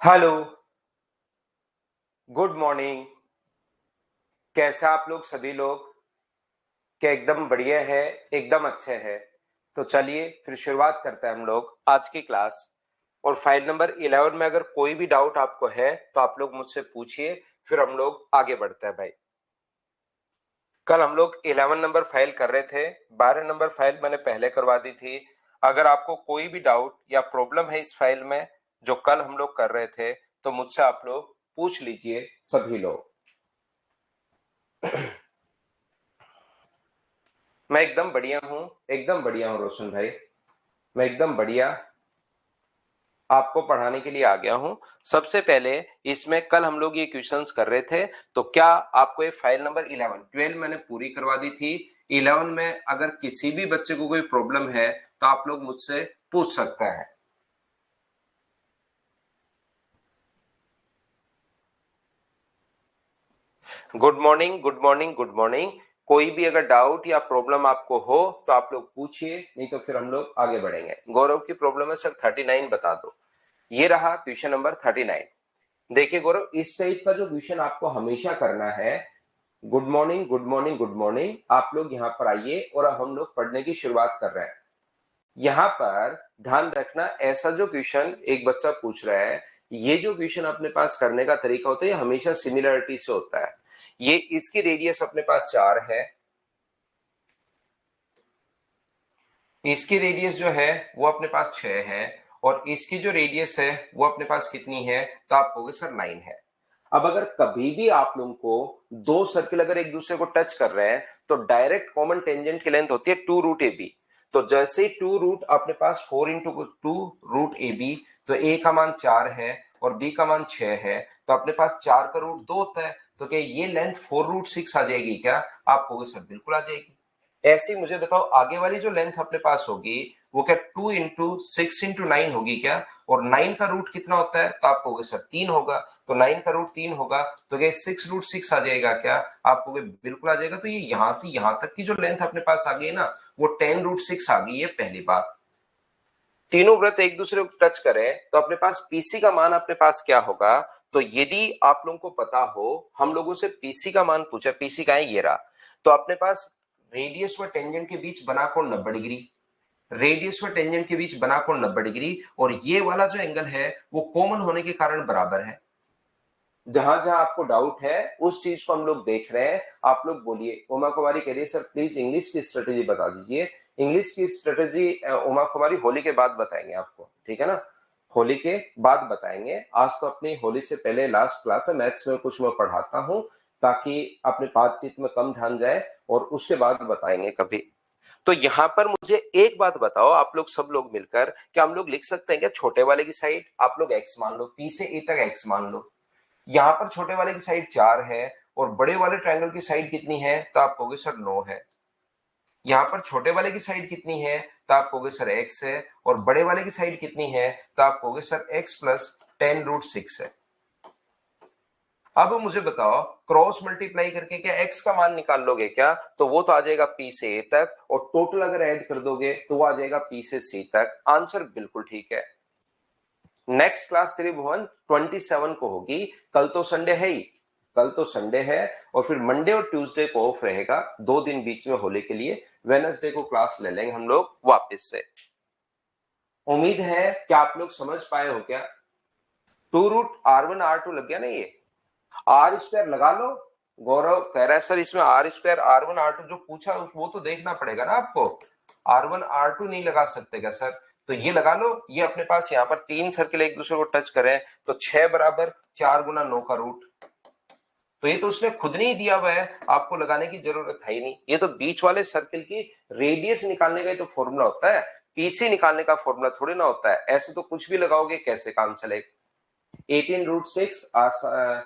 Hello, good morning. कैसे आप लोग सभी लोग? क्या एकदम बढ़िया है? एकदम अच्छे हैं। तो चलिए फिर शुरुआत करते हैं हम लोग आज की क्लास। और फाइल नंबर 11 में अगर कोई भी डाउट आपको है तो आप लोग मुझसे पूछिए, फिर हम लोग आगे बढ़ते हैं भाई। कल हम लोग 11 नंबर फाइल कर रहे थे, 12 नंबर फाइल मैंने पहले करवा दी थी। अगर आपको कोई भी डाउट या प्रॉब्लम है इस फाइल में जो कल हम लोग कर रहे थे, तो मुझसे आप लोग पूछ लीजिए सभी लोग। मैं एकदम बढ़िया हूँ, एकदम बढ़िया हूँ रोशन भाई। मैं एकदम बढ़िया आपको पढ़ाने के लिए आ गया हूँ। सबसे पहले इसमें कल हम लोग ये क्वेश्चंस कर रहे थे, तो क्या आपको ये फाइल नंबर 11 12 मैंने पूरी करवा दी थी। 11 में अगर किसी भी बच्चे को कोई प्रॉब्लम है तो आप लोग मुझसे पूछ सकते हैं। Good morning, good morning, good morning. कोई भी अगर डाउट या प्रॉब्लम आपको हो तो आप लोग पूछिए, नहीं तो फिर हम लोग आगे बढ़ेंगे। गौरव की प्रॉब्लम है सर 39 बता दो। ये रहा क्वेश्चन नंबर 39। देखिए गौरव, इस टाइप का जो क्वेश्चन आपको हमेशा करना है। Good morning, good morning, good morning. आप लोग यहाँ पर आइए और अब हम लोग पढ़ने की शुरुआत कर रहे हैं। यहाँ पर ध्यान रखना, ऐसा जो क्वेश्चन एक बच्चा पूछ रहा है, ये जो क्वेश्चन अपने पास करने का तरीका होता है, ये हमेशा सिमिलरिटी से होता है। ये इसकी रेडियस अपने पास 4 है, इसकी रेडियस जो है वो अपने पास 6 है, और इसकी जो रेडियस है वो अपने पास कितनी है, तो आप कहोगे सर 9 है। अब अगर कभी भी आप लोगों को दो सर्किल अगर एक दूसरे को टच कर रहे हैं तो डायरेक्ट कॉमन टेंजेंट की लेंथ होती है 2 रूट ए बी। तो जैसे ही 2 रूट अपने पास 4 इंटू 2 रूट ए बी, तो ए का मान 4 है और बी का मान 6 है, तो अपने पास 4 का रूट 2 होता है। तो क्या ये लेंथ 4 रूट 6 आ जाएगी क्या? आप कहोगे सर बिल्कुल आ जाएगी। ऐसी मुझे बताओ आगे वाली जो लेंथ अपने पास होगी वो क्या 2 इंटू 6 इंटू 9 होगी क्या? और 9 का रूट कितना होता है? तो आप कहोगे सर 3 होगा। तो 9 का रूट 3 होगा, तो क्या 6 रूट 6 आ जाएगा क्या? आप कहोगे बिल्कुल आ जाएगा। तो ये यहां से यहां तक की जो लेंथ अपने पास आ गई है ना, वो 10 रूट 6 आ गई है। पहली बात, तीनों वृत्त एक दूसरे को टच करें तो अपने पास पीसी का मान अपने पास क्या होगा? तो यदि आप लोगों को पता हो, हम लोगों से पीसी का मान पूछा, पीसी का है ये रहा, तो अपने पास रेडियस व टेंजेंट के बीच बना कोण 90 डिग्री, रेडियस व टेंजेंट के बीच बना कोण 90 डिग्री, और ये वाला जो एंगल है वो कॉमन होने के कारण बराबर है। जहां जहां आपको डाउट है उस चीज को हम लोग देख रहे हैं। आप लोग बोलिए। उमा कुमारी कह रही है सर प्लीज इंग्लिश की स्ट्रेटेजी बता दीजिए। इंग्लिश की स्ट्रेटेजी उमा कुमारी होली के बाद बताएंगे आपको, ठीक है ना? होली के बाद बताएंगे। आज तो अपनी होली से पहले लास्ट क्लास है, मैथ्स में कुछ मैं पढ़ाता हूँ ताकि अपने बातचीत में कम ध्यान जाए, और उसके बाद बताएंगे कभी। तो यहां पर मुझे एक बात बताओ, आप लोग सब लोग मिलकर, क्या हम लोग लिख सकते हैं क्या छोटे वाले की साइड आप लोग एक्स मान लो, पी से ए तक एक्स मान लो। यहां पर छोटे वाले की साइड 4 है और बड़े वाले ट्रायंगल की साइड कितनी है? तो आप कहोगे सर 9 है। यहां पर छोटे वाले की साइड कितनी है? तो आप कहोगे सर x है। और बड़े वाले की साइड कितनी है? तो आप कहोगे सर x प्लस 10 रूट 6 है। अब मुझे बताओ, क्रॉस मल्टीप्लाई करके क्या x का मान निकाल लोगे क्या? तो वो तो आ जाएगा p से a तक, और टोटल अगर ऐड कर दोगे तो वो आ जाएगा p से c तक। आंसर बिल्कुल ठीक है। नेक्स्ट क्लास त्रिभुवन 27 को होगी। कल तो संडे है ही, कल तो संडे है, और फिर मंडे और ट्यूसडे को ऑफ रहेगा, 2 दिन बीच में होली के लिए। वेडनेसडे को क्लास ले लेंगे हम लोग वापस से। उम्मीद है कि आप लोग समझ पाए हो क्या? 2 रूट R1 R2 लग गया ना ये, आर स्क्वायर लगा लो। गौरव कह रहा है सर इसमें आर स्क्वायर R1 R2 जो पूछा वो तो देखना पड़ेगा ना आपको। R1 R2 नहीं लगा सकते क्या सर? तो ये लगा लो। ये अपने पास यहाँ पर 3 सर्किल एक दूसरे को टच करें तो 6 बराबर 4 गुना 9 का रूट। तो ये तो उसने खुद नहीं दिया हुआ है, आपको लगाने की जरूरत है ही नहीं। ये तो बीच वाले सर्किल की रेडियस निकालने का ही तो फॉर्मूला होता है, पीसी निकालने का फॉर्मूला थोड़ी ना होता है। ऐसे तो कुछ भी लगाओगे कैसे काम चलेगा? 18 रूट 6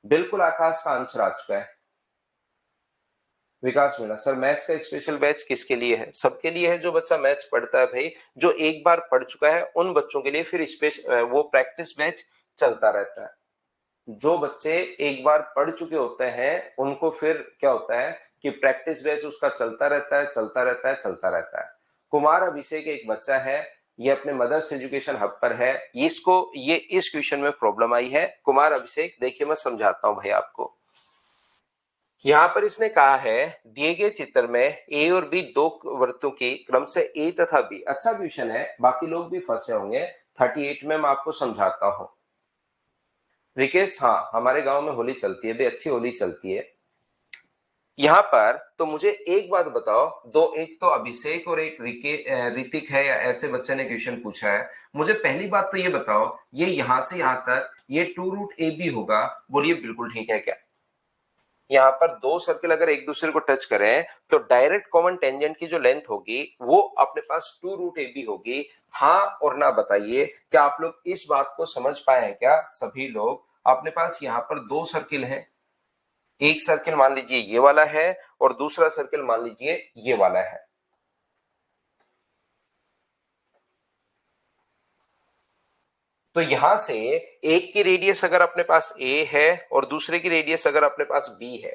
बिल्कुल आकाश का आंसर आ चुका है। विकास मीणा सर मैथ्स का स्पेशल बैच किसके लिए है? सबके लिए है जो बच्चा मैथ्स पढ़ता है भाई। जो एक बार पढ़ चुका है उन बच्चों के लिए फिर वो प्रैक्टिस बैच चलता रहता है। जो बच्चे एक बार पढ़ चुके होते हैं उनको फिर क्या होता है कि प्रैक्टिस बैच उसका चलता रहता है, चलता रहता है, चलता रहता है। कुमार अभिषेक एक बच्चा है, ये अपने मदर्स एजुकेशन हब पर है। ये इस क्वेश्चन में प्रॉब्लम आई है। कुमार अभिषेक, देखिए मैं समझाता हूं भाई आपको। यहां पर इसने कहा है दिए गए चित्र में ए और बी दो वृत्तों की क्रम से ए तथा बी। अच्छा क्वेश्चन है, बाकी लोग भी फंसे होंगे। 38 में मैं आपको समझाता हूं। रिकेश, हाँ हमारे गांव में होली चलती है, भी अच्छी होली चलती है। यहाँ पर तो मुझे एक बात बताओ, एक तो अभिषेक और एक ऋतिक है या ऐसे बच्चे ने क्वेश्चन पूछा है। मुझे पहली बात तो ये बताओ, ये यहां से यहां तक ये 2√AB होगा? बोलिए बिल्कुल ठीक है क्या? यहाँ पर दो सर्किल अगर एक दूसरे को टच करें तो डायरेक्ट कॉमन टेंजेंट की जो लेंथ होगी वो अपने पास 2√AB होगी। हाँ और ना बताइए, क्या आप लोग इस बात को समझ पाए हैं क्या सभी लोग? अपने पास यहाँ पर दो सर्किल है, एक सर्किल मान लीजिए ये वाला है और दूसरा सर्किल मान लीजिए ये वाला है। तो यहां से एक की रेडियस अगर अपने पास ए है और दूसरे की रेडियस अगर अपने पास बी है,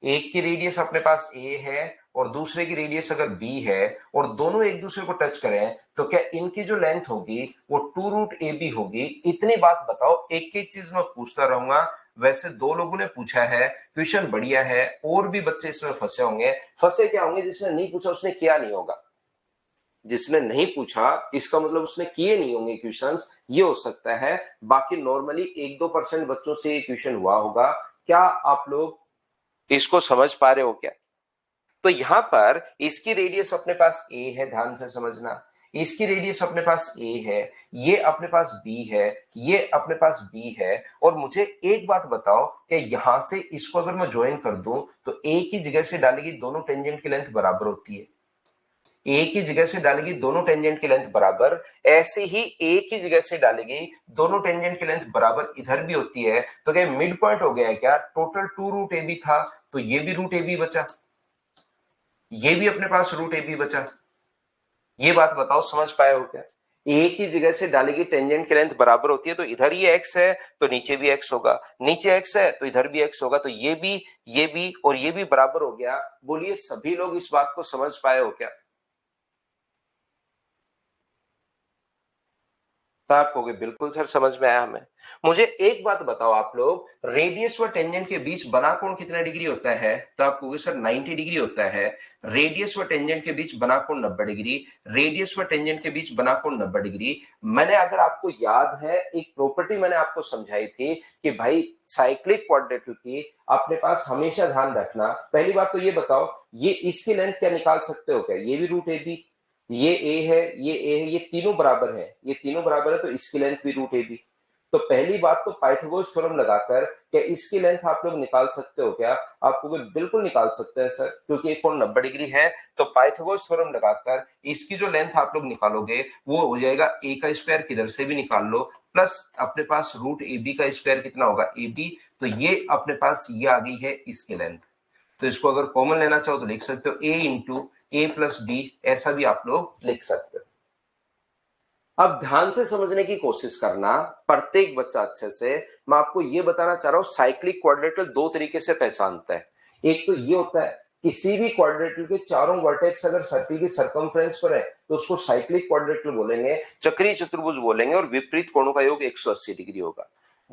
एक की रेडियस अपने पास ए है और दूसरे की रेडियस अगर बी है और दोनों एक दूसरे को टच करें तो क्या इनकी जो लेंथ होगी वो 2√AB होगी? इतनी बात बताओ, एक एक चीज मैं पूछता रहूंगा। वैसे दो लोगों ने पूछा है, क्वेश्चन बढ़िया है, और भी बच्चे इसमें फंसे होंगे। फंसे क्या होंगे? जिसने नहीं पूछा उसने किया नहीं होगा। जिसने नहीं पूछा इसका मतलब उसने किए नहीं होंगे क्वेश्चंस, ये हो सकता है। बाकी नॉर्मली 1-2% बच्चों से ये क्वेश्चन हुआ होगा। क्या आप लोग इसको समझ पा रहे हो क्या? तो यहां पर इसकी रेडियस अपने पास ए है, ध्यान से समझना। इसकी रेडियस अपने पास ए है, ये अपने पास बी है, ये अपने पास बी है। और मुझे एक बात बताओ कि यहां से इसको अगर मैं ज्वाइन कर दूं तो ए की जगह से डालेगी दोनों टेंजेंट की लेंथ बराबर होती है। ए की जगह से डालेगी दोनों टेंजेंट की लेंथ बराबर, ऐसे ही ए की जगह से डालेगी दोनों टेंजेंट की लेंथ बराबर इधर भी होती है। तो क्या मिड पॉइंट हो गया है क्या? टोटल 2√AB था तो ये भी √AB बचा, ये भी अपने पास √AB बचा। ये बात बताओ समझ पाए हो क्या? ए की जगह से डालेगी टेंजेंट की लेंथ बराबर होती है तो इधर ये एक्स है तो नीचे भी एक्स होगा, नीचे एक्स है तो इधर भी एक्स होगा। तो ये भी और ये भी बराबर हो गया। बोलिए सभी लोग इस बात को समझ पाए हो क्या? तो आप कहोगे बिल्कुल सर समझ में आया हमें। मुझे एक बात बताओ आप लोग, रेडियस व टेंजेंट के बीच बना कोण कितना डिग्री होता है? तो आप कहोगे सर 90 डिग्री होता है। रेडियस व टेंजेंट के बीच बना कोण 90 डिग्री, रेडियस व टेंजेंट के बीच बना कोण 90 डिग्री। मैंने, अगर आपको याद है, एक प्रॉपर्टी मैंने आपको समझाई थी कि भाई साइक्लिक क्वाड्रेटल की अपने पास हमेशा ध्यान रखना। पहली बात तो ये बताओ, ये इसकी लेंथ क्या निकाल सकते हो क्या? ये भी √AB, ये ए है, ये ए है, ये तीनों बराबर है, ये तीनों बराबर है तो इसकी लेंथ भी √AB। तो पहली बात तो पाइथागोरस थ्योरम लगाकर क्या इसकी लेंथ आप लोग निकाल सकते हो क्या? आपको बिल्कुल निकाल सकते हैं सर, क्योंकि एक कोण 90 डिग्री है। तो पाइथागोरस थ्योरम लगाकर इसकी जो लेंथ आप लोग निकालोगे वो हो जाएगा ए का स्क्वायर, किधर से भी निकाल लो, प्लस अपने पास √AB का स्क्वायर कितना होगा? AB। तो ये अपने पास ये आ गई है इसकी लेंथ। तो इसको अगर कॉमन लेना चाहो तो लिख सकते हो A × A + B, ऐसा भी आप लोग लिख सकते हो। अब ध्यान से समझने की कोशिश करना प्रत्येक बच्चा अच्छे से। मैं आपको यह बताना चाह रहा हूं साइक्लिक क्वाड्रेटल दो तरीके से पहचानता है। एक तो ये होता है किसी भी क्वाड्रेटल के चारों वर्टेक्स अगर सर्किल की सरकमफ्रेंस पर है तो उसको साइक्लिक क्वाड्रेटल बोलेंगे, चक्रीय चतुर्भुज बोलेंगे, और विपरीत कोणों का योग 180 डिग्री होगा।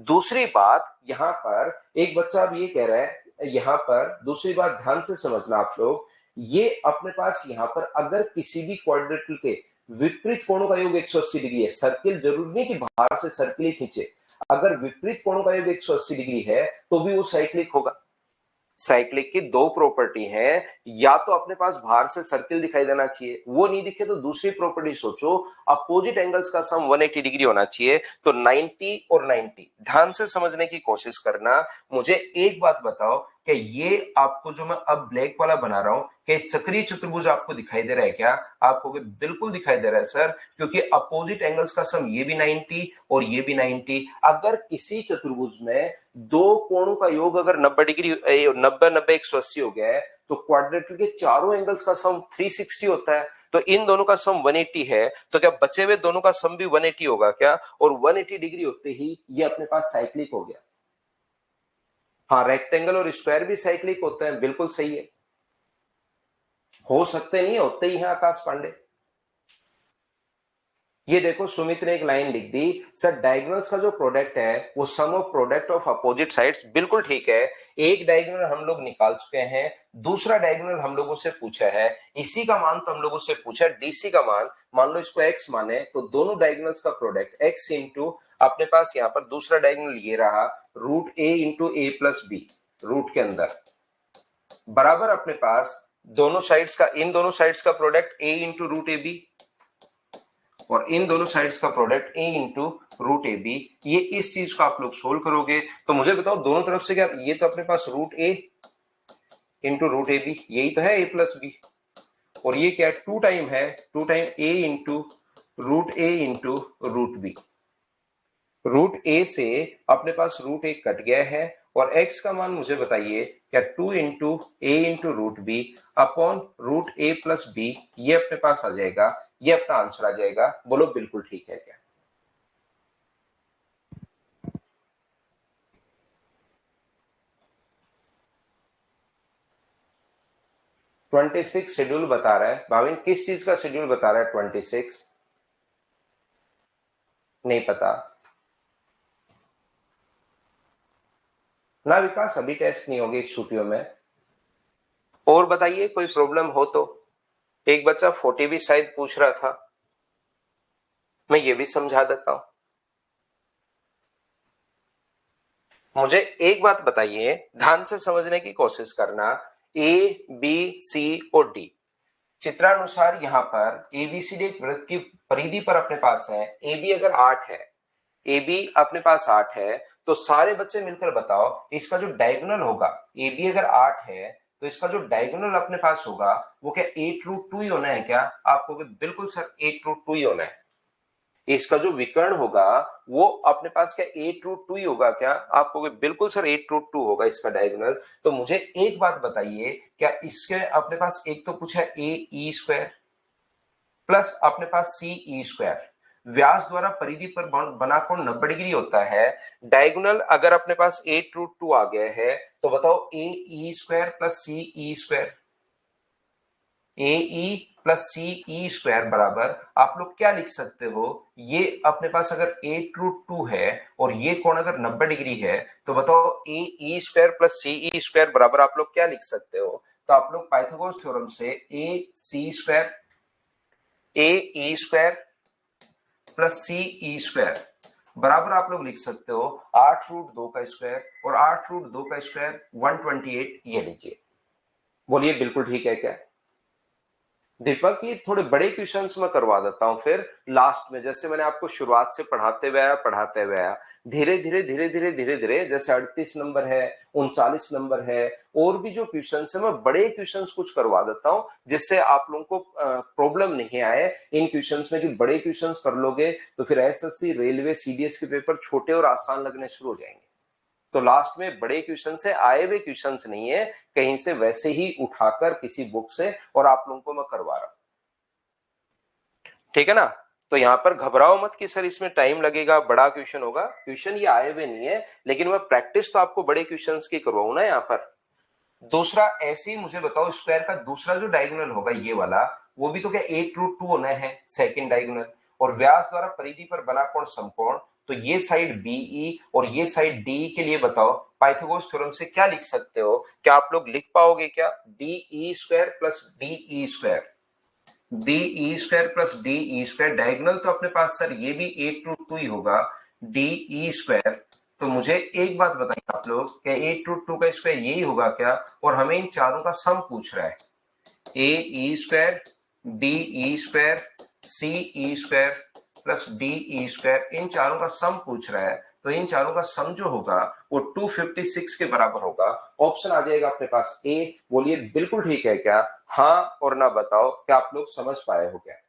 दूसरी बात यहां पर एक बच्चा अब ये कह रहा है, यहां पर दूसरी बात ध्यान से समझना आप लोग, ये अपने पास यहां पर अगर किसी भी क्वाड्रेटल के विपरीत कोणों का योग 180 डिग्री है, सर्किल जरूरी नहीं कि बाहर से सर्किल ही खींचे, अगर विपरीत कोणों का योग 180 डिग्री है तो भी वो साइक्लिक होगा। साइक्लिक की दो प्रॉपर्टी हैं, या तो अपने पास बाहर से सर्किल दिखाई देना चाहिए, वो नहीं दिखे तो दूसरी प्रॉपर्टी सोचो, अपोजिट एंगल्स का सम 180 डिग्री होना चाहिए। तो 90 और 90 ध्यान से समझने की कोशिश करना। मुझे एक बात बताओ कि ये आपको जो मैं अब ब्लैक वाला बना रहा हूं, कि चक्रीय चतुर्भुज आपको दिखाई दे रहा है क्या? आपको बिल्कुल दिखाई दे रहा है सर, क्योंकि अपोजिट एंगल्स का सम ये भी 90 और ये भी 90। अगर किसी चतुर्भुज में दो कोणों का योग अगर 90 डिग्री 90 180 हो गया है तो क्वाड्रेटल के चारों एंगल्स का सम 360 होता है। तो इन दोनों का सम 180 है, तो क्या बचे हुए दोनों का सम भी 180 होगा क्या? और 180 डिग्री होते ही ये अपने पास साइक्लिक हो गया। हाँ, रेक्टेंगल और स्क्वायर भी साइक्लिक होते हैं, बिल्कुल सही है। हो सकते नहीं होते ही हैं आकाश पांडे। ये देखो सुमित ने एक लाइन लिख दी, सर डायगोनल्स का जो प्रोडक्ट है वो sum of product of opposite sides. बिल्कुल ठीक है, एक डायगोनल हम लोग निकाल चुके हैं, दूसरा डायगोनल हम लोगों से पूछा है, इसी का मान तो हम लोगों से पूछा है, डीसी का मान मान लो इसको x माने, तो दोनों डायगोनल्स का प्रोडक्ट x इंटू अपने पास यहाँ पर दूसरा डायगोनल ये रहा root a into A plus B, root के अंदर बराबर अपने पास दोनों साइड्स का, इन दोनों साइड्स का product a into root A B और इन दोनों साइड्स का product a into root A B. ये इस चीज को आप लोग सोल्व करोगे तो मुझे बताओ दोनों तरफ से क्या, ये तो अपने पास root A into root A B, यही तो है a प्लस बी, और ये क्या है टू टाइम है, two time a into root A into root B. Root A से अपने पास रूट ए कट गया है और x का मान मुझे बताइए क्या, two into A into root B upon root A plus B, ये अपने पास आ जाएगा, ये अपना आंसर आ जाएगा। बोलो बिल्कुल ठीक है क्या? ट्वेंटी सिक्स शेड्यूल बता रहा है भाविन, किस चीज का शेड्यूल बता रहा है 26? नहीं पता ना विकास, अभी टेस्ट नहीं होगी इस छुट्टियों में। और बताइए कोई प्रॉब्लम हो तो। एक बच्चा 40 भी शायद पूछ रहा था, मैं ये भी समझा देता हूं। मुझे एक बात बताइए, ध्यान से समझने की कोशिश करना, ए बी सी और डी चित्रानुसार यहाँ पर एबीसीडी एक वृत्त की परिधि पर अपने पास है, ए बी अगर 8 है, ए बी अपने पास 8 है, तो सारे बच्चे मिलकर बताओ इसका जो डायगोनल होगा, ए बी अगर 8 है तो इसका जो डायगोनल अपने पास होगा वो क्या 8 रूट 2 ही होना है क्या? आपको बिल्कुल सर 8 रूट 2 ही होना है। इसका जो विकर्ण होगा वो अपने पास क्या 8 रूट 2 ही होगा क्या? आपको बिल्कुल सर 8 रूट 2 होगा इसका डायगोनल। तो मुझे एक बात बताइए, क्या इसके अपने पास एक तो पूछा ए ई स्क्वायर प्लस अपने पास सी ई स्क्वायर, व्यास द्वारा परिधि पर बना कोण 90 डिग्री होता है, डायगोनल अगर अपने पास 8 रूट 2 आ गया है तो बताओ ए ई स्क्वायर प्लस सी ई स्क्वायर, ए ई प्लस सी ई स्क्वायर बराबर आप लोग क्या लिख सकते हो, ये अपने पास अगर 8 रूट 2 है और ये कोण अगर 90 डिग्री है तो बताओ ए ई स्क्वायर प्लस सी ई स्क्वायर बराबर आप लोग क्या लिख सकते हो? तो आप लोग पाइथागोरस थ्योरम से ए सी स्क्वायर, ए ई स्क्वायर प्लस सी ई स्क्वायर बराबर आप लोग लिख सकते हो 8 रूट 2 का स्क्वायर, और 8 रूट 2 का स्क्वायर 128, ये लीजिए। बोलिए बिल्कुल ठीक है क्या? दीपक ये थोड़े बड़े क्वेश्चंस में करवा देता हूं फिर लास्ट में, जैसे मैंने आपको शुरुआत से पढ़ाते हुए आया, धीरे धीरे धीरे धीरे धीरे धीरे, जैसे 38 नंबर है, 39 नंबर है, और भी जो क्वेश्चन है मैं बड़े क्वेश्चंस कुछ करवा देता हूं जिससे आप लोगों को प्रॉब्लम नहीं आए इन क्वेश्चंस में, कि बड़े क्वेश्चंस कर लोगे तो फिर एसएससी रेलवे सीडीएस के पेपर छोटे और आसान लगने शुरू हो जाएंगे। तो लास्ट में बड़े क्वेश्चन से आए हुए क्वेश्चंस नहीं है, कहीं से वैसे ही उठाकर किसी बुक से और आप लोगों को मैं करवा रहा हूं, ठीक है ना? तो यहां पर घबराओ मत कि सर इसमें टाइम लगेगा, बड़ा क्वेश्चन होगा, क्वेश्चन ये आए हुए नहीं है, लेकिन मैं प्रैक्टिस तो आपको बड़े क्वेश्चंस की करवाऊं ना यहाँ पर। दूसरा ऐसे ही मुझे बताओ स्क्वायर का दूसरा जो डायगोनल होगा ये वाला, वो भी तो क्या 8 रूट 2 होना है सेकंड डायगोनल, और व्यास द्वारा परिधि पर बना कोण समकोण, तो ये साइड बीई और ये साइड डी के लिए बताओ पाइथागोरस थ्योरम से क्या लिख सकते हो? क्या आप लोग लिख पाओगे क्या? BE square plus DE square, BE square plus DE square, diagonal तो अपने पास सर ये भी 8 रूट 2 ही होगा, डीई स्क्वायर। तो मुझे एक बात बताइए आप लोग, क्या 8 रूट 2 का स्क्वायर यही होगा क्या? और हमें इन चारों का सम पूछ रहा है, A E square, D E square, C E square plus D E square, इन चारों का सम पूछ रहा है, तो इन चारों का सम जो होगा वो 256 के बराबर होगा। ऑप्शन आ जाएगा अपने पास ए। बोलिए बिल्कुल ठीक है क्या? हाँ और ना बताओ, क्या आप लोग समझ पाए हो क्या?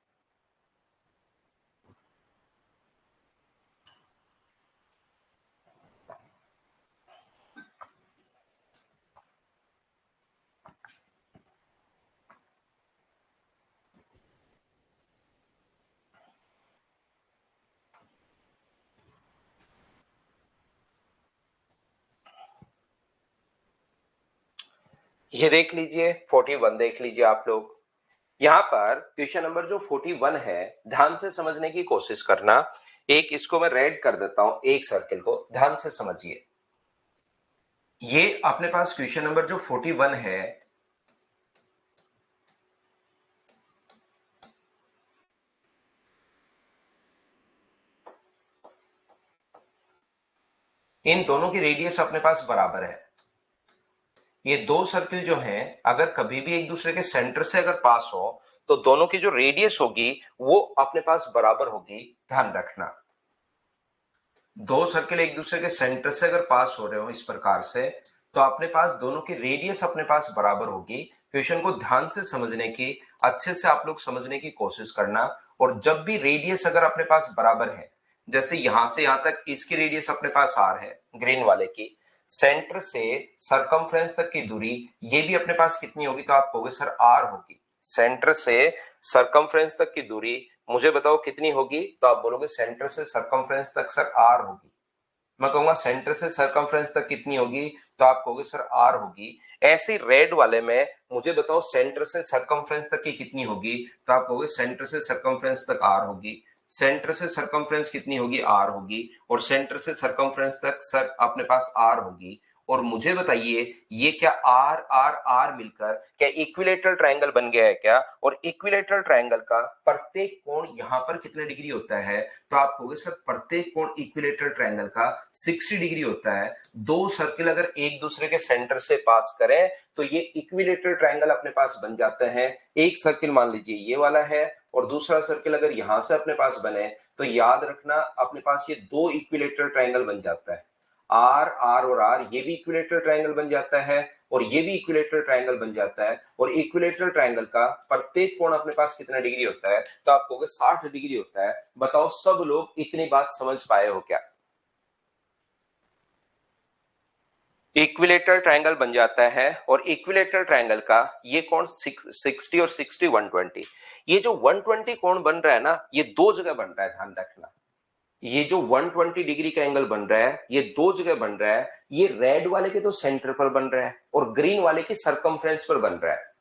ये देख लीजिए 41 देख लीजिए आप लोग, यहाँ पर क्वेश्चन नंबर जो 41 है, ध्यान से समझने की कोशिश करना। एक इसको मैं रेड कर देता हूं, एक सर्किल को ध्यान से समझिए। ये अपने पास क्वेश्चन नंबर जो 41 है, इन दोनों की रेडियस अपने पास बराबर है। ये दो सर्किल जो हैं, अगर कभी भी एक दूसरे के सेंटर से अगर पास हो तो दोनों की जो रेडियस होगी वो अपने पास बराबर होगी। ध्यान रखना, दो सर्किल एक दूसरे के सेंटर से अगर पास हो रहे हो इस प्रकार से, तो अपने पास दोनों की रेडियस अपने पास बराबर होगी। क्वेश्चन को ध्यान से समझने की, अच्छे से आप लोग समझने की कोशिश करना। और जब भी रेडियस अगर अपने पास बराबर है, जैसे यहां से यहां तक इसकी रेडियस अपने पास आर है, ग्रीन वाले की, सेंटर से सरकमफ्रेंस तक की दूरी ये भी अपने पास कितनी होगी, तो आप कहोगे सर आर होगी। सेंटर से सरकमफ्रेंस तक की दूरी मुझे बताओ कितनी होगी, तो आप बोलोगे सेंटर से सरकमफ्रेंस तक सर आर होगी। मैं कहूंगा सेंटर से सरकमफ्रेंस तक कितनी होगी, तो आप कहोगे सर आर होगी। ऐसे रेड वाले में मुझे बताओ सेंटर से सरकमफ्रेंस तक की कितनी होगी, तो आप कहोगे सेंटर से सरकमफ्रेंस तक आर होगी। सेंटर से सरकमफ्रेंस कितनी होगी, आर होगी। और सेंटर से सरकमफ्रेंस तक सर अपने पास आर होगी। और मुझे बताइए ये क्या आर आर आर मिलकर क्या इक्विलेटरल ट्रायंगल बन गया है क्या? और इक्विलेटरल ट्रायंगल का प्रत्येक कोण यहां पर कितने डिग्री होता है, तो आप कहोगे सर प्रत्येक कोण इक्विलेटरल ट्रायंगल का 60 डिग्री होता है। दो सर्किल अगर एक दूसरे के सेंटर से पास करें तो ये इक्विलेटरल ट्रायंगल अपने पास बन जाते हैं। एक सर्किल मान लीजिए ये वाला है और दूसरा सर्किल अगर यहां से अपने पास बने, तो याद रखना अपने पास ये दो इक्विलेटरल ट्रायंगल बन जाता है। आर आर और आर ये भी इक्विलेटरल ट्रायंगल बन जाता है और ये भी इक्विलेटरल ट्रायंगल बन जाता है। और इक्विलेटरल ट्रायंगल का प्रत्येक कोण अपने पास कितना डिग्री होता है, तो आप कहोगे 60 डिग्री होता है। बताओ सब लोग इतनी बात समझ पाए हो क्या? इक्विलेटरल ट्रायंगल बन जाता है और इक्विलेटरल ट्रायंगल का ये कोण 60 और 60 120। ये जो 120 कोण बन रहा है ना, ये दो जगह बन रहा है, ध्यान रखना। ये जो 120 डिग्री का एंगल बन रहा है ये दो जगह बन रहा है। ये रेड वाले के तो सेंटर पर बन रहा है और ग्रीन वाले के सरकमफ्रेंस पर बन रहा है।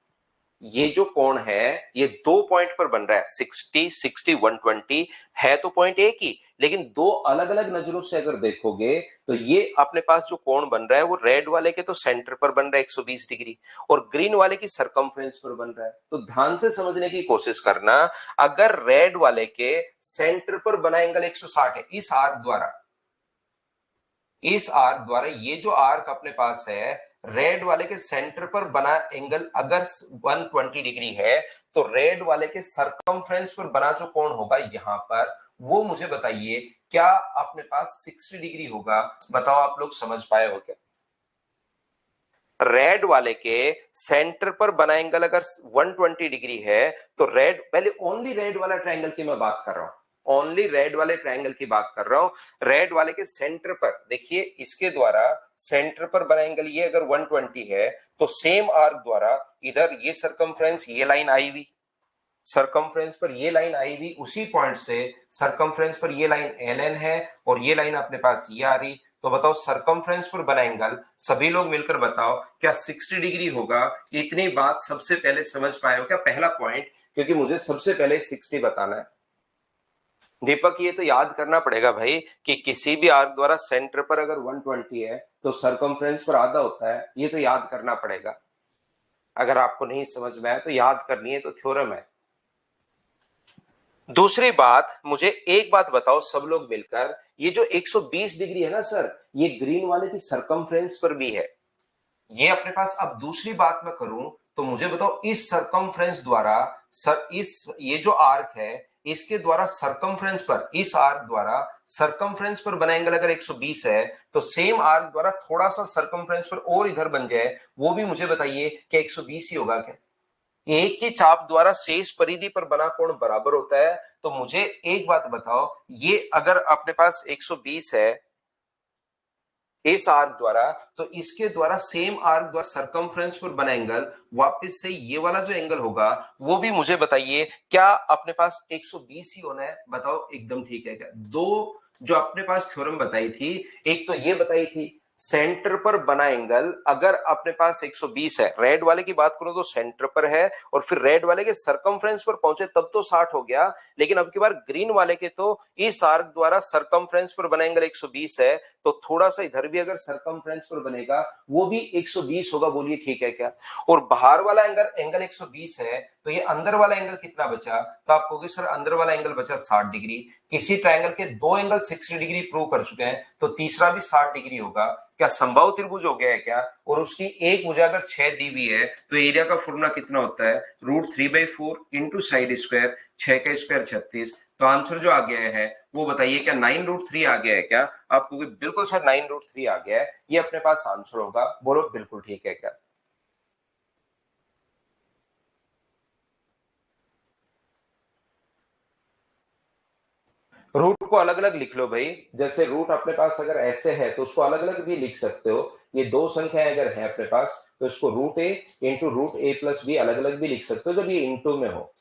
ये जो कोण है ये दो पॉइंट पर बन रहा है, 60 60 120 है तो पॉइंट एक ही, लेकिन दो अलग अलग नजरों से अगर देखोगे तो ये अपने पास जो कोण बन रहा है वो रेड वाले के तो सेंटर पर बन रहा है 120 डिग्री और ग्रीन वाले की सरकमफ्रेंस पर बन रहा है। तो ध्यान से समझने की कोशिश करना, अगर रेड वाले के सेंटर पर बना एंगल 160 है, इस आर्क द्वारा ये जो आर्क अपने पास है रेड वाले के सेंटर पर बना एंगल अगर 120 डिग्री है, तो रेड वाले के सरकमफ्रेंस पर बना जो कोण होगा यहां पर, वो मुझे बताइए क्या अपने पास 60 डिग्री होगा? बताओ आप लोग समझ पाए हो क्या? रेड वाले के सेंटर पर बना एंगल अगर 120 डिग्री है, तो रेड, पहले ओनली रेड वाला ट्रायंगल की मैं बात कर रहा हूं, ओनली रेड वाले ट्रायंगल की बात कर रहा हूं। रेड वाले के सेंटर पर देखिए, इसके द्वारा सेंटर पर बना एंगल ये अगर 120 है, तो सेम आर्क द्वारा इधर ये सरकमफ्रेंस, ये लाइन आई हुई, सरकमफ्रेंस पर ये लाइन आई हुई, उसी पॉइंट से सरकमफ्रेंस पर ये लाइन एल एन है और ये लाइन अपने पास ये आ रही। तो बताओ सरकमफ्रेंस पर बना एंगल, सभी लोग मिलकर बताओ क्या 60 डिग्री होगा? इतनी बात सबसे पहले समझ पाए हो क्या? पहला पॉइंट, क्योंकि मुझे सबसे पहले 60 बताना है। दीपक ये तो याद करना पड़ेगा भाई कि किसी भी आर्क द्वारा सेंटर पर अगर 120 है तो सरकमफ्रेंस पर आधा होता है, ये तो याद करना पड़ेगा। अगर आपको नहीं समझ में आया तो याद करनी है, तो थ्योरम है। दूसरी बात, मुझे एक बात बताओ सब लोग मिलकर, ये जो 120 डिग्री है ना सर, ये ग्रीन वाले की सरकमफ्रेंस पर भी है। ये अपने पास, अब दूसरी बात मैं करूं तो मुझे बताओ इस सरकमफ्रेंस द्वारा, सर इस ये जो आर्क है इसके द्वारा सरकमफ्रेंस पर, इस आर्क द्वारा सरकमफ्रेंस पर बना एंगल अगर 120 है, तो सेम आर्क द्वारा थोड़ा सा सरकमफ्रेंस पर और इधर बन जाए, वो भी मुझे बताइए कि 120 ही होगा क्या? एक ही चाप द्वारा शेष परिधि पर बना कोण बराबर होता है। तो मुझे एक बात बताओ, ये अगर अपने पास 120 है इस आर्क द्वारा, तो इसके द्वारा सेम आर्क द्वारा सरकमफ्रेंस पर बना एंगल, वापस से ये वाला जो एंगल होगा वो भी मुझे बताइए क्या अपने पास 120 ही होना है? बताओ एकदम ठीक है क्या? दो जो अपने पास थ्योरम बताई थी, एक तो ये बताई थी सेंटर पर बना एंगल अगर अपने पास 120 है, रेड वाले की बात करो तो सेंटर पर है, और फिर रेड वाले के सरकमफ्रेंस पर पहुंचे तब तो 60 हो गया, लेकिन अब की बार ग्रीन वाले के तो इस आर्क द्वारा सरकमफ्रेंस पर बना एंगल 120 है, तो थोड़ा सा इधर भी अगर सरकमफ्रेंस पर बनेगा वो भी 120 होगा। बोलिए ठीक है क्या? और बाहर वाला एंगल एंगल 120 है, तो ये अंदर वाला एंगल कितना बचा? तो आप कहोगे सर अंदर वाला एंगल बचा 60 डिग्री। किसी ट्रायंगल के दो एंगल 60 डिग्री प्रूव कर चुके हैं, तो तीसरा भी 60 डिग्री होगा। क्या संभव त्रिभुज हो गया है क्या? और उसकी एक भुजा अगर 6 दी हुई है, तो एरिया का फॉर्मूला कितना होता है? √3/4 इंटू साइड स्क्वायर, 6 का स्क्वायर 36। तो आंसर जो आ गया है वो बताइए क्या 9√3 आ गया है क्या? आप कहोगे बिल्कुल सर 9√3 आ गया है, ये अपने पास आंसर होगा। बोलो बिल्कुल ठीक है क्या? रूट को अलग अलग लिख लो भाई। जैसे रूट अपने पास अगर ऐसे है तो उसको अलग अलग भी लिख सकते हो। ये दो संख्याएं अगर है अपने पास तो इसको √a इंटू √a+b अलग अलग भी लिख सकते हो जब ये इंटू में हो।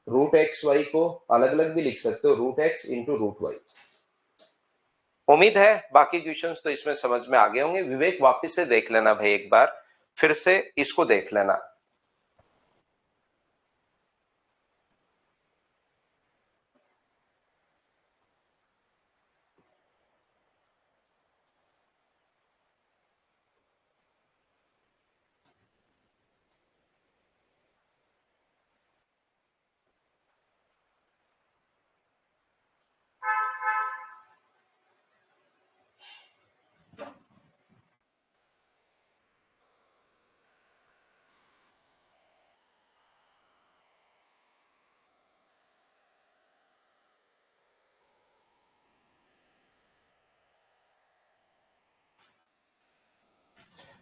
√xy को अलग अलग भी लिख सकते हो, √x इंटू √y। उम्मीद है बाकी क्वेश्चंस तो इसमें समझ में आ गए होंगे। विवेक वापस से देख लेना भाई, एक बार फिर से इसको देख लेना।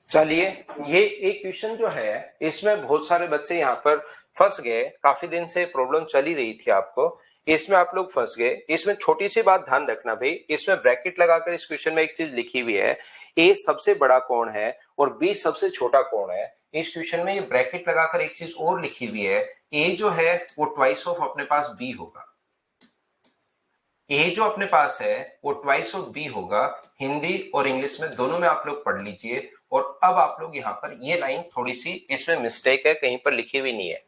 चलिए, ये एक क्वेश्चन जो है इसमें बहुत सारे बच्चे यहाँ पर फंस गए। काफी दिन से प्रॉब्लम चली रही थी आपको, इसमें आप लोग फंस गए। इसमें छोटी सी बात ध्यान रखना भाई, इसमें ब्रैकेट लगाकर इस क्वेश्चन में एक चीज लिखी हुई है, ए सबसे बड़ा कौन है और बी सबसे छोटा कौन है। इस क्वेश्चन में ये ब्रैकेट लगाकर एक चीज और लिखी हुई है, ए जो है वो ट्वाइस ऑफ अपने पास बी होगा। ए जो अपने पास है वो ट्वाइस ऑफ बी होगा। हिंदी और इंग्लिश में दोनों में आप लोग पढ़ लीजिए। और अब आप लोग यहाँ पर ये लाइन थोड़ी सी इसमें मिस्टेक है, कहीं पर लिखी हुई नहीं है।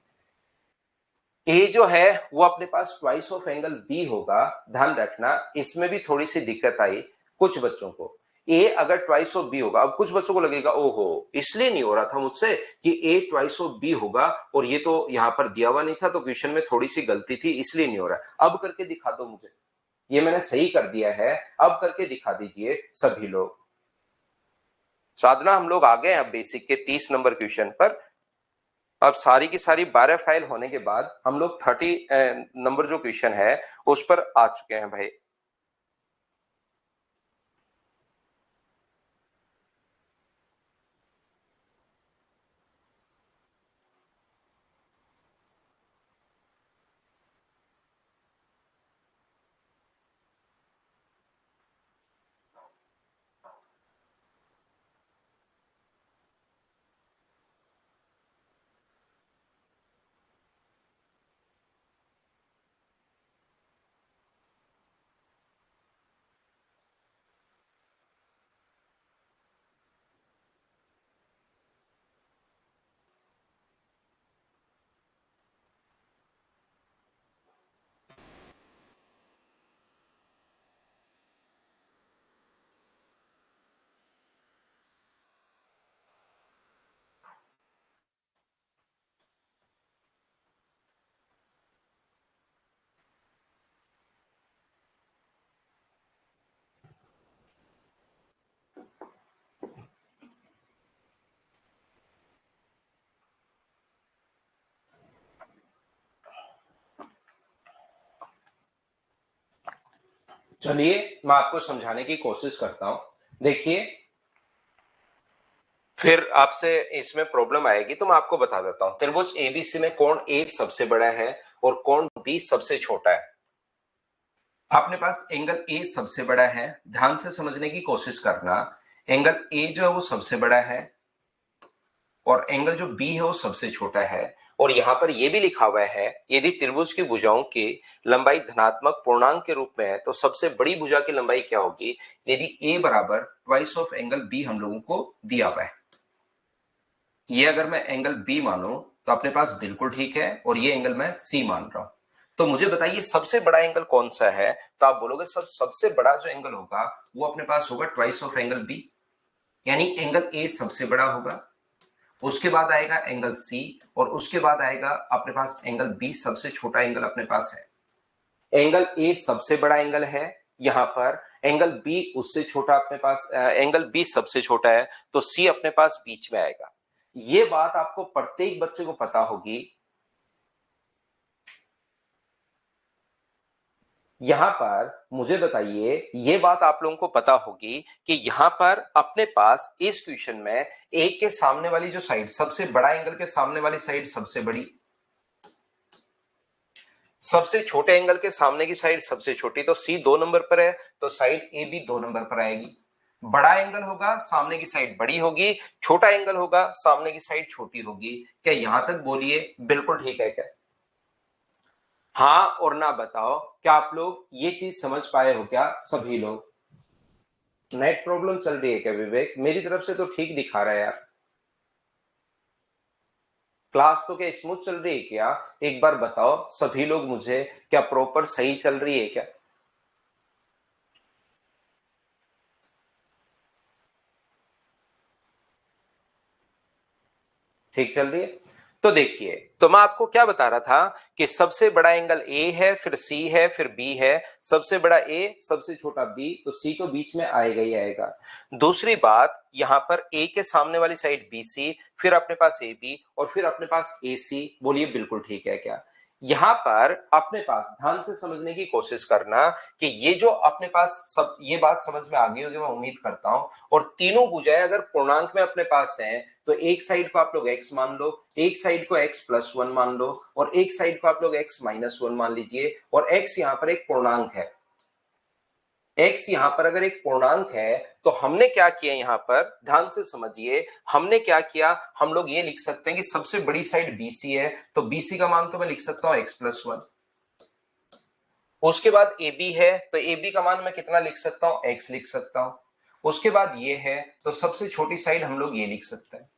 ए जो है वो अपने पास ट्वाइस ऑफ एंगल बी होगा। ध्यान रखना, इसमें भी थोड़ी सी दिक्कत आई कुछ बच्चों को। ए अगर ट्वाइस ऑफ बी होगा, अब कुछ बच्चों को लगेगा ओहो इसलिए नहीं हो रहा था मुझसे कि ए ट्वाइस ऑफ बी होगा, और ये तो यहाँ पर दिया हुआ नहीं था, तो क्वेश्चन में थोड़ी सी गलती थी इसलिए नहीं हो रहा। अब करके दिखा दो मुझे, ये मैंने सही कर दिया है, अब करके दिखा दीजिए सभी लोग। साधना, हम लोग आ गए अब बेसिक के 30 नंबर क्वेश्चन पर। अब सारी की सारी 12 फाइल होने के बाद हम लोग 30 नंबर जो क्वेश्चन है उस पर आ चुके हैं भाई। चलिए, मैं आपको समझाने की कोशिश करता हूं। देखिए, फिर आपसे इसमें प्रॉब्लम आएगी तो मैं आपको बता देता हूं। त्रिभुज एबीसी में कौन ए सबसे बड़ा है और कौन बी सबसे छोटा है। अपने पास एंगल ए सबसे बड़ा है, ध्यान से समझने की कोशिश करना। एंगल ए जो है वो सबसे बड़ा है और एंगल जो बी है वो सबसे छोटा है। और यहां पर यह भी लिखा हुआ है यदि त्रिभुज की भुजाओं की लंबाई धनात्मक पूर्णांक के रूप में है तो सबसे बड़ी भुजा की लंबाई क्या होगी, यदि a बराबर ट्वाइस ऑफ एंगल b हम लोगों को दिया हुआ है। ये अगर मैं एंगल बी मानूं तो अपने पास बिल्कुल ठीक है, और ये एंगल मैं सी मान रहा हूं। तो मुझे बताइए सबसे बड़ा एंगल कौन सा है, तो आप बोलोगे सबसे बड़ा जो एंगल होगा वो अपने पास होगा ट्वाइस ऑफ एंगल बी, यानी एंगल ए सबसे बड़ा होगा, उसके बाद आएगा एंगल सी, और उसके बाद आएगा अपने पास एंगल बी, सबसे छोटा एंगल अपने पास है। एंगल ए सबसे बड़ा एंगल है यहां पर, एंगल बी उससे छोटा अपने पास, एंगल बी सबसे छोटा है, तो सी अपने पास बीच में आएगा। ये बात आपको प्रत्येक बच्चे को पता होगी। यहां पर मुझे बताइए, ये बात आप लोगों को पता होगी कि यहां पर अपने पास इस क्वेश्चन में ए के सामने वाली जो साइड, सबसे बड़ा एंगल के सामने वाली साइड सबसे बड़ी, सबसे छोटे एंगल के सामने की साइड सबसे छोटी, तो सी 2 नंबर पर है, तो साइड ए भी 2 नंबर पर आएगी। बड़ा एंगल होगा सामने की साइड बड़ी होगी, छोटा एंगल होगा सामने की साइड छोटी होगी। क्या यहां तक बोलिए बिल्कुल ठीक है क्या? हाँ और ना बताओ, क्या आप लोग ये चीज समझ पाए हो क्या सभी लोग? नेट प्रॉब्लम चल रही है क्या विवेक? मेरी तरफ से तो ठीक दिखा रहा है यार। क्लास तो क्या स्मूथ चल रही है क्या? एक बार बताओ सभी लोग मुझे, क्या प्रॉपर सही चल रही है क्या? ठीक चल रही है। तो देखिए, तो मैं आपको क्या बता रहा था कि सबसे बड़ा एंगल ए है, फिर सी है, फिर बी है, सबसे बड़ा ए सबसे छोटा बी, तो सी तो बीच में आएगा ही आएगा। दूसरी बात, यहां पर ए के सामने वाली साइड बी सी, फिर अपने पास ए बी, और फिर अपने पास ए सी, बोलिए बिल्कुल ठीक है क्या? यहां पर अपने पास ध्यान से समझने की कोशिश करना कि ये जो अपने पास सब, ये बात समझ में आ गई होगी मैं उम्मीद करता हूं। और तीनों भुजाएं अगर पूर्णांक में अपने पास हैं तो एक साइड को आप लोग x मान लो, एक साइड को x प्लस 1 मान लो, और एक साइड को आप लोग x माइनस 1 मान लीजिए, और x यहां पर एक पूर्णांक है। x यहां पर अगर एक पूर्णांक है तो हमने क्या किया यहां पर, ध्यान से समझिए, हमने क्या किया, हम लोग ये लिख सकते हैं कि सबसे बड़ी साइड BC है, तो BC का मान तो मैं लिख सकता हूं x प्लस 1। उसके बाद AB है, तो AB का मान मैं कितना लिख सकता हूं, x लिख सकता हूं। उसके बाद ये है, तो सबसे छोटी साइड हम लोग ये लिख सकते हैं।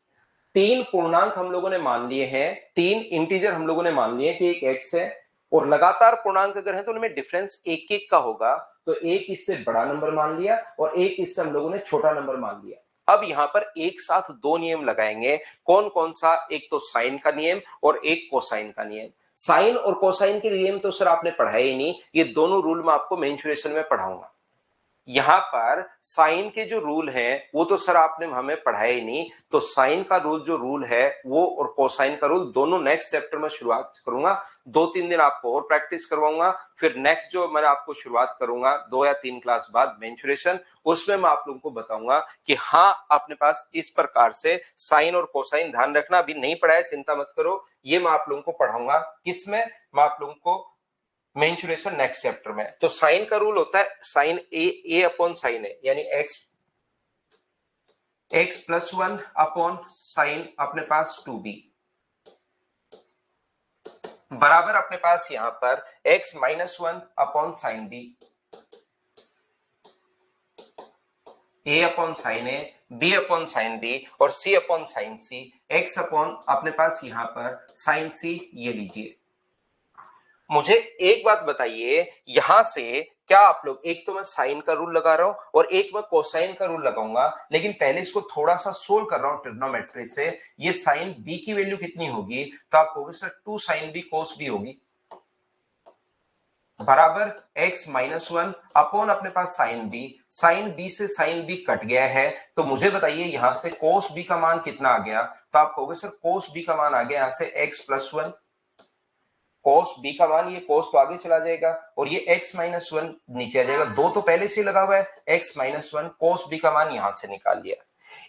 तीन पूर्णांक हम लोगों ने मान लिए हैं, तीन इंटीजर हम लोगों ने मान लिए कि एक x है, और लगातार पूर्णांक अगर है तो उनमें डिफरेंस एक एक का होगा, तो एक इससे बड़ा नंबर मान लिया और एक इससे हम लोगों ने छोटा नंबर मान लिया। अब यहां पर एक साथ दो नियम लगाएंगे, कौन कौन सा, एक तो साइन का नियम और एक कोसाइन का नियम। साइन और कोसाइन के नियम तो सर आपने पढ़ाया ही नहीं, ये दोनों रूल मैं आपको मेंसुरेशन में पढ़ाऊंगा। यहां पर साइन के जो रूल हैं वो तो सर आपने हमें पढ़ाया ही नहीं, तो साइन का रूल जो रूल है वो और कोसाइन का रूल दोनों नेक्स्ट चैप्टर में शुरुआत करूंगा। 2-3 दिन आपको और प्रैक्टिस करवाऊंगा, फिर नेक्स्ट जो मैं आपको शुरुआत करूंगा 2 या 3 क्लास बाद मेंसुरेशन, उसमें मैं आप लोगों को बताऊंगा कि हाँ अपने पास इस प्रकार से साइन और कोसाइन, ध्यान रखना अभी नहीं पढ़ाया चिंता मत करो, ये मैं आप लोगों को पढ़ाऊंगा। किसमें? मैं आप लोगों को मेंसुरेशन नेक्स्ट चैप्टर में। तो साइन का रूल होता है साइन ए अपॉन साइन ए, यानी एक्स प्लस 1 अपॉन साइन अपने पास 2b, बराबर अपने पास यहां पर X minus 1 upon sine B, A upon sine A, B upon sine B, और C upon sine C, X upon अपने पास यहां पर साइन सी, ये लीजिए। मुझे एक बात बताइए, यहां से क्या आप लोग, एक तो मैं साइन का रूल लगा रहा हूं और एक मैं कोसाइन का रूल लगाऊंगा, लेकिन पहले इसको थोड़ा सा सोल्व कर रहा हूं ट्रिग्नोमेट्री से। ये साइन बी की वैल्यू कितनी होगी, तो आप कहोगे sir 2 sine B cos B होगी, बराबर एक्स माइनस 1 अपॉन अपने पास साइन बी से साइन बी कट गया है, तो मुझे बताइए यहां से कोस बी का मान कितना आ गया, तो आप कहोगे सर कोस बी का मान आ गया यहां से एक्स प्लस 1, कोस बी का मान, ये कोस तो आगे चला जाएगा और ये x माइनस 1 नीचे आ जाएगा, दो तो पहले से लगा हुआ है, x माइनस 1 कोस बी का मान यहां से निकाल लिया।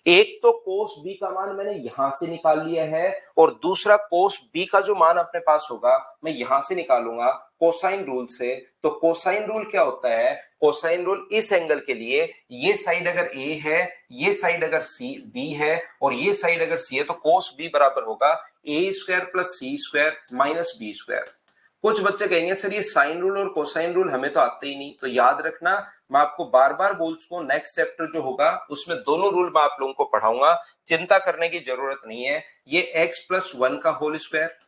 एक तो कोस बी का मान मैंने यहां से निकाल लिया है और दूसरा कोस बी का जो मान अपने पास होगा मैं यहां से निकालूंगा कोसाइन रूल से। तो कोसाइन रूल क्या होता है? कोसाइन रूल इस एंगल के लिए ये साइड अगर ए है, ये साइड अगर सी बी है और ये साइड अगर सी है तो कोस बी बराबर होगा ए स्क्वायर प्लस सी स्क्वायर माइनस बी स्क्वायर। कुछ बच्चे कहेंगे सर ये साइन रूल और कोसाइन रूल हमें तो आते ही नहीं, तो याद रखना मैं आपको बार बार बोल चुका हूं नेक्स्ट चैप्टर जो होगा उसमें दोनों रूल मैं आप लोगों को पढ़ाऊंगा, चिंता करने की जरूरत नहीं है। ये एक्स प्लस वन का whole square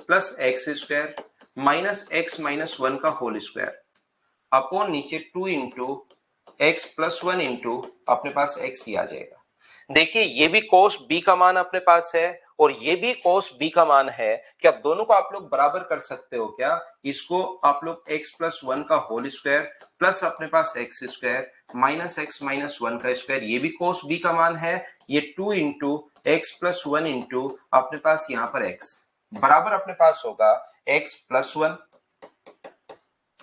plus x square minus x minus one का होल स्क्वायर अपॉन नीचे 2 into x plus one into अपने पास एक्स ही आ जाएगा। देखिए ये भी कोस बी का मान अपने पास है और ये भी कोस बी का मान है। क्या दोनों को आप लोग बराबर कर सकते हो क्या? इसको आप लोग एक्स प्लस वन का होल स्क्वायर प्लस अपने पास X square minus x minus one का स्क्वायर, ये भी कोस बी का मान है। ये 2 into x plus one into अपने पास यहां पर एक्स बराबर अपने पास होगा एक्स प्लस वन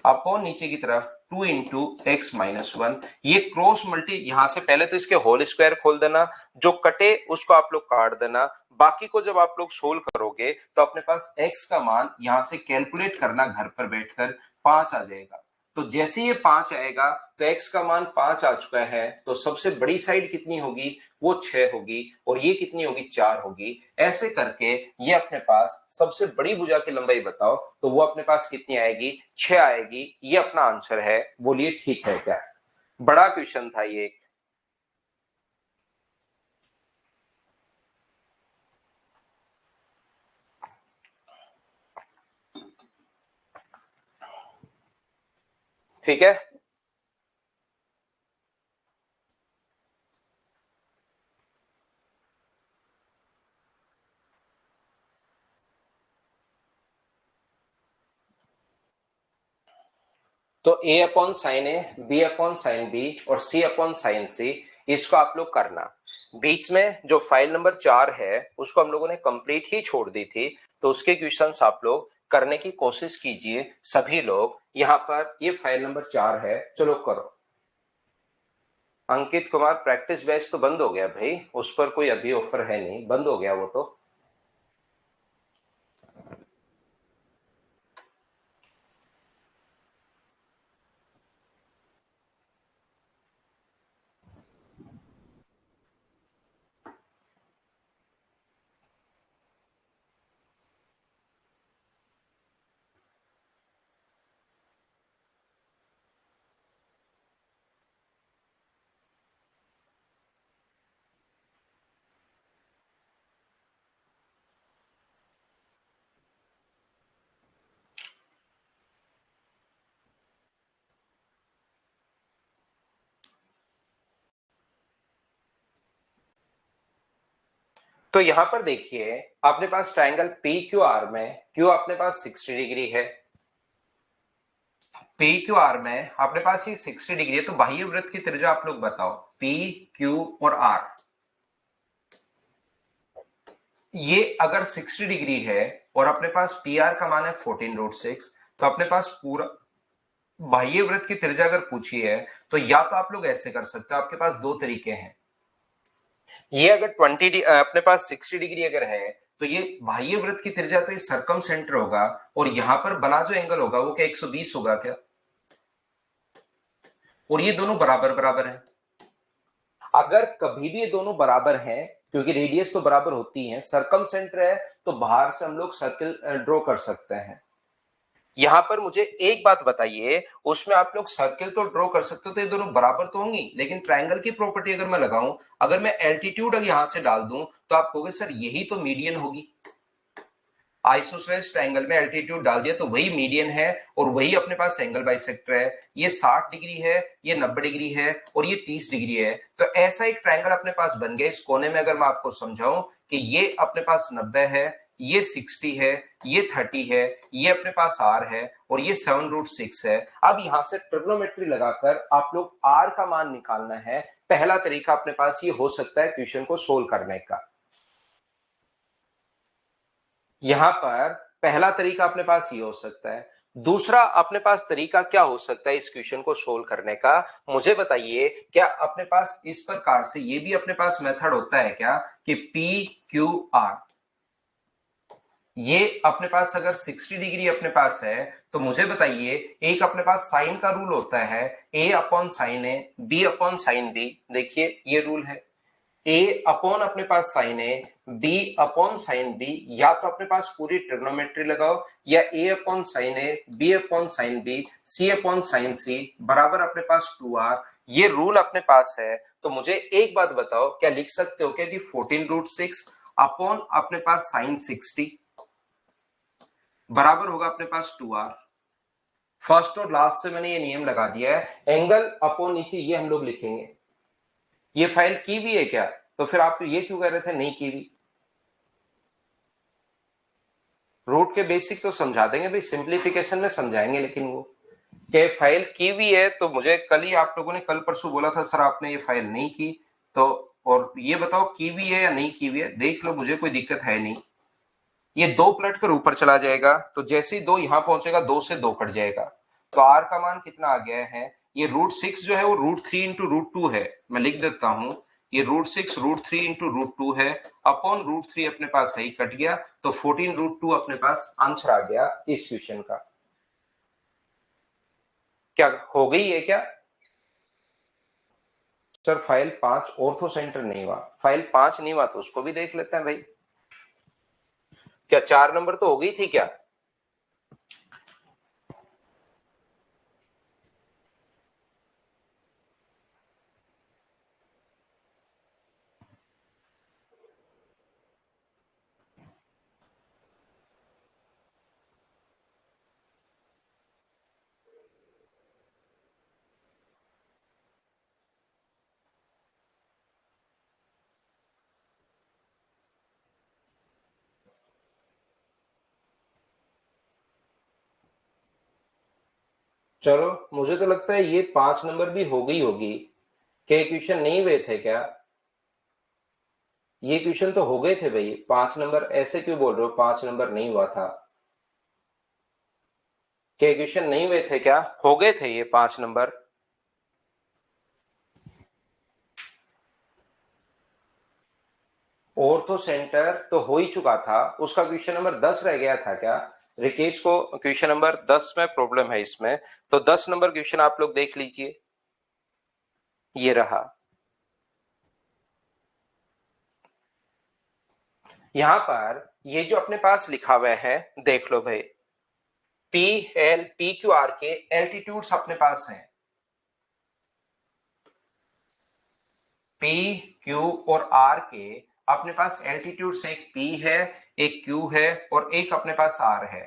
अपॉन नीचे की तरफ 2 इंटू एक्स माइनस वन। ये क्रॉस मल्टी यहां से पहले तो इसके होल स्क्वायर खोल देना, जो कटे उसको आप लोग काट देना, बाकी को जब आप लोग सोल्व करोगे तो अपने पास x का मान यहां से कैलकुलेट करना घर पर बैठकर 5 आ जाएगा। तो जैसे ये 5 आएगा तो x का मान 5 आ चुका है, तो सबसे बड़ी साइड कितनी होगी? वो 6 होगी और ये कितनी होगी? 4 होगी। ऐसे करके ये अपने पास सबसे बड़ी भुजा की लंबाई बताओ तो वो अपने पास कितनी आएगी? 6 आएगी। ये अपना आंसर है। बोलिए ठीक है क्या? बड़ा क्वेश्चन था ये। ठीक है, तो a upon sine A, b upon sine B और c अपॉन साइन सी, इसको आप लोग करना। बीच में जो फाइल नंबर 4 है उसको हम लोगों ने कंप्लीट ही छोड़ दी थी, तो उसके क्वेश्चंस आप लोग करने की कोशिश कीजिए सभी लोग। यहां पर ये फाइल नंबर 4 है, चलो करो। अंकित कुमार प्रैक्टिस बैच तो बंद हो गया भाई, उस पर कोई अभी ऑफर है नहीं, बंद हो गया वो तो। तो यहां पर देखिए अपने पास ट्रायंगल पी क्यू आर में क्यू अपने पास 60 डिग्री है, पी क्यू आर में अपने पास ये 60 डिग्री है, तो बाह्य वृत्त की त्रिज्या आप लोग बताओ पी क्यू और आर। ये अगर 60 डिग्री है और अपने पास पी आर का मान है 14√6, तो अपने पास पूरा बाह्य वृत्त की त्रिज्या अगर पूछी है तो या तो आप लोग ऐसे कर सकते हो, आपके पास दो तरीके हैं। ये अगर अपने पास 60 डिग्री अगर है तो ये बाह्य वृत्त की त्रिज्या तो ये सरकम सेंटर होगा और यहां पर बना जो एंगल होगा वो क्या 120 होगा क्या? और ये दोनों बराबर बराबर है। अगर कभी भी ये दोनों बराबर हैं, क्योंकि रेडियस तो बराबर होती है, सरकम सेंटर है, तो बाहर से हम लोग सर्किल ड्रॉ कर सकते हैं। यहां पर मुझे एक बात बताइए, उसमें आप लोग सर्किल तो ड्रॉ कर सकते हो तो ये दोनों बराबर तो होंगी, लेकिन ट्रायंगल की प्रॉपर्टी अगर मैं लगाऊं, अगर मैं एल्टीट्यूड यहां से डाल दूं तो आप कहोगे सर यही तो मीडियन होगी। आइसोसेलेस ट्रायंगल में एल्टीट्यूड डाल दिया तो वही मीडियन है और वही अपने पास एंगल बाइसेक्टर है। ये 60 डिग्री है, ये 90 डिग्री है और ये 30 डिग्री है। तो ऐसा एक ट्रायंगल अपने पास बन गया। इस कोने में अगर मैं आपको समझाऊं कि ये अपने पास 90 है, ये 60 है, ये 30 है, ये अपने पास r है और ये 7√6 है। अब यहां से ट्रिग्नोमेट्री लगाकर आप लोग r का मान निकालना है। पहला तरीका अपने पास ये हो सकता है क्वेश्चन को सोल्व करने का। यहां पर पहला तरीका अपने पास ये हो सकता है, दूसरा अपने पास तरीका क्या हो सकता है इस क्वेश्चन को सोल्व करने का, मुझे बताइए। क्या अपने पास इस प्रकार से ये भी अपने पास मेथड होता है क्या कि पी क्यू आर, ये अपने पास अगर 60 डिग्री अपने पास है तो मुझे बताइए, एक अपने पास साइन का रूल होता है A upon sine A B upon sine B. देखिए ये रूल है, ए अपॉन अपने पास sine A B upon sine B, या तो अपने पास पूरी ट्रिग्नोमेट्री लगाओ, या A upon sine A B upon sine B C upon sine C बराबर अपने पास 2r। ये रूल अपने पास है। तो मुझे एक बात बताओ, क्या लिख सकते हो क्या कि 14√6 अपॉन अपने पास साइन 60 बराबर होगा अपने पास 2r। फर्स्ट और लास्ट से मैंने ये नियम लगा दिया है, एंगल अपॉन नीचे ये हम लोग लिखेंगे। ये फाइल की भी है क्या, तो फिर आप ये क्यों कह रहे थे नहीं की भी। रूट के बेसिक तो समझा देंगे भाई, सिंप्लीफिकेशन में समझाएंगे, लेकिन वो क्या फाइल की हुई है। तो मुझे कल ही आप लोगों ने कल परसों बोला था सर आपने ये फाइल नहीं की, तो और ये बताओ की हुई है या नहीं की हुई है, देख लो, मुझे कोई दिक्कत है नहीं। ये 2 पलट कर ऊपर चला जाएगा, तो जैसे ही 2 यहां पहुंचेगा 2 से 2 कट जाएगा, तो आर का मान कितना आ गया है, ये √6 जो है वो √3 इंटू √2 है। मैं लिख देता हूं, ये √6 √3 इंटू √2 है, अपॉन √3 अपने पास सही कट गया, तो 14√2 अपने पास आंसर आ गया इस क्वेश्चन का। क्या हो गई है क्या सर, फाइल 5 ऑर्थो सेंटर नहीं हुआ, फाइल 5 नहीं हुआ तो उसको भी देख लेते हैं भाई। क्या 4 नंबर तो हो गई थी क्या। चलो, मुझे तो लगता है ये 5 नंबर भी हो गई होगी। क्या क्वेश्चन नहीं हुए थे क्या, ये क्वेश्चन तो हो गए थे भाई। 5 नंबर ऐसे क्यों बोल रहे हो, 5 नंबर नहीं हुआ था। क्या क्वेश्चन नहीं हुए थे क्या, हो गए थे ये 5 नंबर। ऑर्थो सेंटर तो हो ही चुका था, उसका क्वेश्चन नंबर 10 रह गया था क्या। रिकेश को क्वेश्चन नंबर 10 में प्रॉब्लम है इसमें, तो 10 नंबर क्वेश्चन आप लोग देख लीजिए, ये रहा। यहां पर ये जो अपने पास लिखा हुआ है देख लो भाई, P L P Q R के एल्टीट्यूड्स अपने पास हैं। पी क्यू और आर के अपने पास एल्टीट्यूड्स, एक पी है एक क्यू है और एक अपने पास आर है।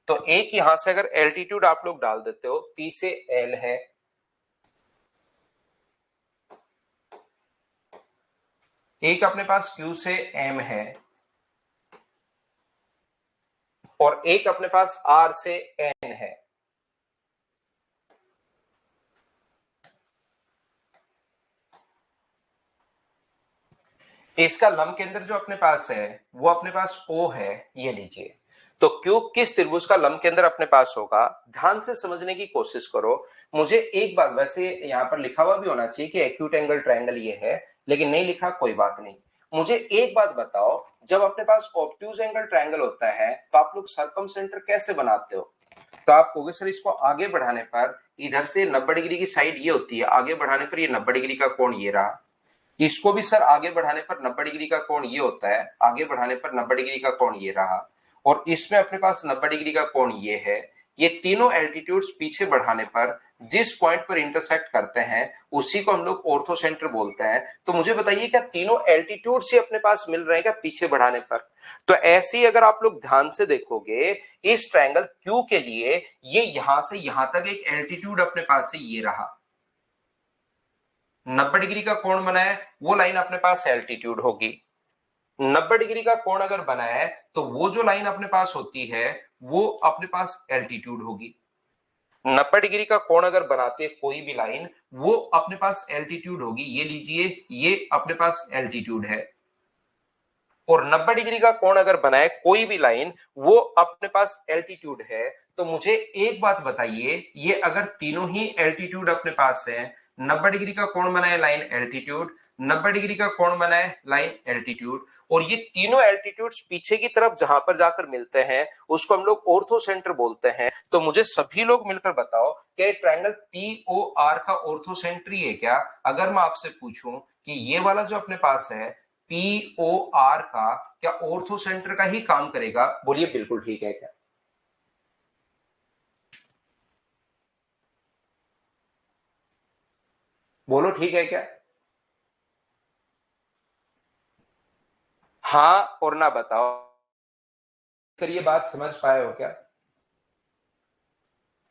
तो एक यहां से अगर एल्टीट्यूड आप लोग डाल देते हो, पी से एल है, एक अपने पास क्यू से एम है, और एक अपने पास आर से एन है। इसका लंब केंद्र जो अपने पास है वो अपने पास O है, ये लीजिए। तो क्यों किस त्रिभुज का लंब केंद्र अपने पास होगा, ध्यान से समझने की कोशिश करो। मुझे एक बात, वैसे यहां पर लिखा हुआ भी होना चाहिए कि एक्यूट एंगल ट्रायंगल ये है, लेकिन नहीं लिखा, कोई बात नहीं। मुझे एक बात बताओ, जब अपने पास ऑब्ट्यूज एंगल ट्रायंगल होता है तो आप लोग सर्कम सेंटर कैसे बनाते हो। तो आप कहोगे सर इसको आगे बढ़ाने पर इधर से 90 डिग्री की साइड ये होती है, आगे बढ़ाने पर ये 90 डिग्री का कोण ये रहा, इसको भी सर आगे बढ़ाने पर 90 डिग्री का कोण ये होता है, आगे बढ़ाने पर 90 डिग्री का कोण ये रहा, और इसमें अपने पास 90 डिग्री का कोण ये है। ये तीनों एल्टीट्यूड्स पीछे बढ़ाने पर जिस पॉइंट पर इंटरसेक्ट करते हैं उसी को हम लोग ऑर्थो सेंटर बोलते हैं। तो मुझे बताइए, क्या तीनों एल्टीट्यूड से अपने पास मिल रहे हैं क्या पीछे बढ़ाने पर। तो ऐसे ही अगर आप लोग ध्यान से देखोगे, इस ट्रायंगल क्यू के लिए ये यहां से यहां तक एक एल्टीट्यूड अपने पास है, ये रहा 90 डिग्री का कोण बना है, वो लाइन अपने पास एल्टीट्यूड होगी। 90 डिग्री का कोण अगर बना है तो वो जो लाइन अपने पास होती है वो अपने पास एल्टीट्यूड होगी। 90 डिग्री का कोण अगर बनाते हैं कोई भी लाइन, वो अपने पास एल्टीट्यूड होगी। ये लीजिए, ये अपने पास एल्टीट्यूड है। और 90 डिग्री का कोण अगर बनाए कोई भी लाइन, वो अपने पास एल्टीट्यूड है। तो मुझे एक बात बताइए, ये अगर तीनों ही एल्टीट्यूड अपने पास है, 90 डिग्री का कोण बनाए लाइन एल्टीट्यूड, 90 डिग्री का कोण बनाए लाइन एल्टीट्यूड, और ये तीनों एल्टीट्यूड्स पीछे की तरफ जहां पर जाकर मिलते हैं उसको हम लोग ऑर्थोसेंटर बोलते हैं। तो मुझे सभी लोग मिलकर बताओ कि ट्रायंगल पीओआर का ऑर्थोसेंट्री है क्या? अगर मैं आपसे पूछूं कि ये वाला जो अपने पास है पीओआर का, क्या ऑर्थोसेंटर का ही काम करेगा? बोलिए बिल्कुल ठीक है क्या? बोलो ठीक है क्या? हाँ और ना बताओ, फिर ये बात समझ पाए हो क्या?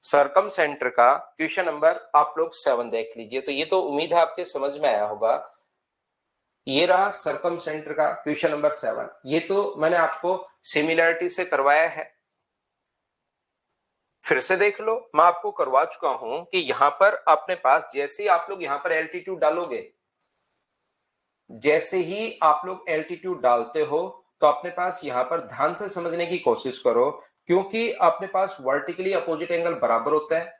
सरकम सेंटर का क्वेश्चन नंबर आप लोग 7 देख लीजिए। तो ये तो उम्मीद है आपके समझ में आया होगा। ये रहा सरकम सेंटर का क्वेश्चन नंबर 7। ये तो मैंने आपको सिमिलरिटी से करवाया है, फिर से देख लो। मैं आपको करवा चुका हूं कि यहां पर अपने पास जैसे ही आप लोग यहां पर एल्टीट्यूड डालोगे, जैसे ही आप लोग एल्टीट्यूड डालते हो, तो अपने पास यहां पर ध्यान से समझने की कोशिश करो, क्योंकि अपने पास वर्टिकली अपोजिट एंगल बराबर होता है।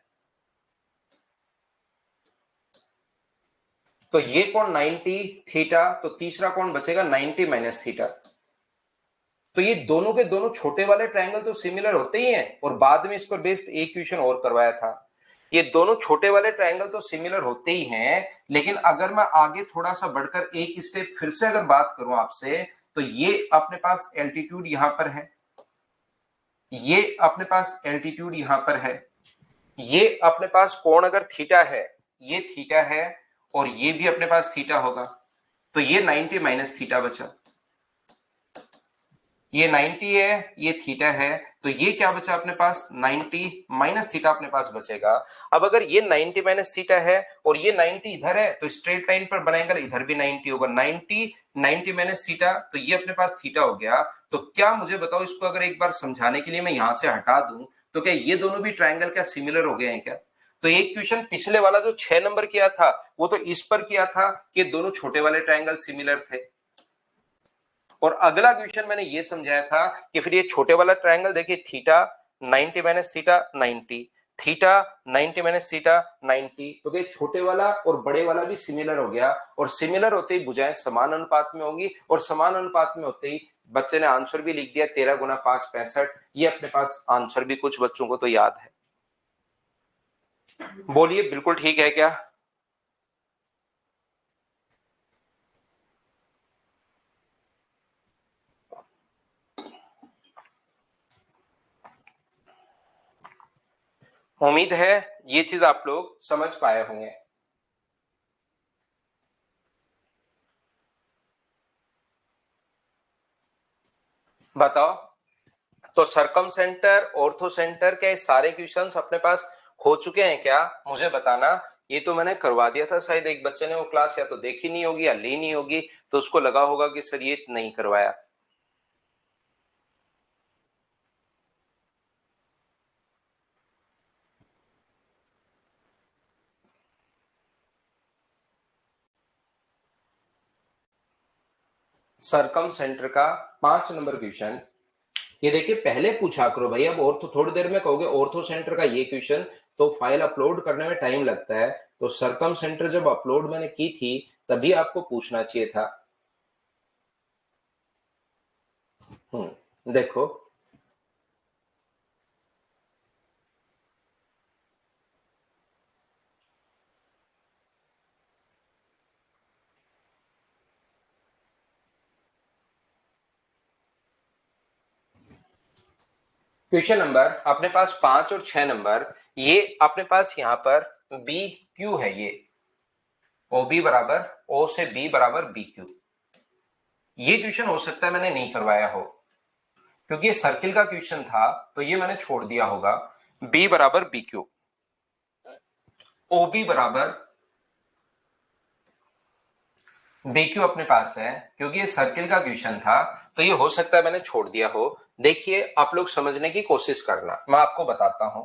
तो ये कोण 90 थीटा, तो तीसरा कोण बचेगा 90 माइनस थीटा। तो ये दोनों के दोनों छोटे वाले ट्रायंगल तो सिमिलर होते ही हैं, और बाद में इस पर बेस्ड एक क्वेश्चन और करवाया था। ये दोनों छोटे वाले ट्रायंगल तो सिमिलर होते ही हैं, लेकिन अगर मैं आगे थोड़ा सा बढ़कर एक स्टेप फिर से अगर बात करूं आपसे, तो ये अपने पास एल्टीट्यूड यहां पर है, ये अपने पास एल्टीट्यूड यहां पर है, ये अपने पास कोण अगर थीटा है, ये थीटा है, और ये भी अपने पास थीटा होगा। तो ये 90 माइनस थीटा बचा, ये 90 है, ये थीटा है, तो ये क्या बचा अपने पास? 90 माइनस थीटा अपने पास बचेगा। अब अगर ये 90 माइनस थीटा है और ये 90 इधर है, तो स्ट्रेट लाइन पर बनाएगा इधर भी 90 होगा। 90 माइनस थीटा, तो ये अपने पास थीटा हो गया। तो क्या मुझे बताओ, इसको अगर एक बार समझाने के लिए मैं यहां से हटा दूं, तो क्या ये दोनों भी ट्रायंगल क्या सिमिलर हो गए हैं क्या? तो एक क्वेश्चन पिछले वाला जो 6 नंबर किया था, वो तो इस पर किया था कि दोनों छोटे वाले ट्रायंगल सिमिलर थे, और अगला क्वेश्चन मैंने ये समझाया था कि फिर ये छोटे वाला ट्रायंगल देखिए, theta 90 minus theta 90, theta 90 minus theta 90, तो ये छोटे वाला और बड़े वाला भी सिमिलर हो गया, और सिमिलर होते ही भुजाएं समान अनुपात में होंगी, और समान अनुपात में होते ही बच्चे ने आंसर भी लिख दिया 13 गुना 5 65। ये अपने पास आंसर भी कुछ बच्चों को तो याद है। बोलिए बिल्कुल ठीक है क्या? उम्मीद है ये चीज आप लोग समझ पाए होंगे। बताओ, तो सरकम सेंटर, ऑर्थो सेंटर के सारे क्वेश्चंस अपने पास हो चुके हैं क्या? मुझे बताना। ये तो मैंने करवा दिया था, शायद एक बच्चे ने वो क्लास या तो देखी नहीं होगी या ली नहीं होगी, तो उसको लगा होगा कि सर ये नहीं करवाया। सरकम सेंटर का 5 नंबर क्वेश्चन, ये देखिए पहले पूछा करो भाई। अब और तो थोड़ी देर में कहोगे ऑर्थो सेंटर का ये क्वेश्चन, तो फाइल अपलोड करने में टाइम लगता है। तो सरकम सेंटर जब अपलोड मैंने की थी, तभी आपको पूछना चाहिए था। देखो, क्वेश्चन नंबर अपने पास 5 और 6 नंबर, ये अपने पास यहाँ पर बी क्यू है, ये ओ बी बराबर ओ से बी बराबर बी क्यू। ये क्वेश्चन हो सकता है मैंने नहीं करवाया हो, क्योंकि ये सर्किल का क्वेश्चन था, तो ये मैंने छोड़ दिया होगा। बी बराबर बी क्यू, ओ बी बराबर बी क्यू अपने पास है, क्योंकि ये सर्किल का क्वेश्चन था, तो ये हो सकता है मैंने छोड़ दिया हो। देखिए आप लोग समझने की कोशिश करना, मैं आपको बताता हूं।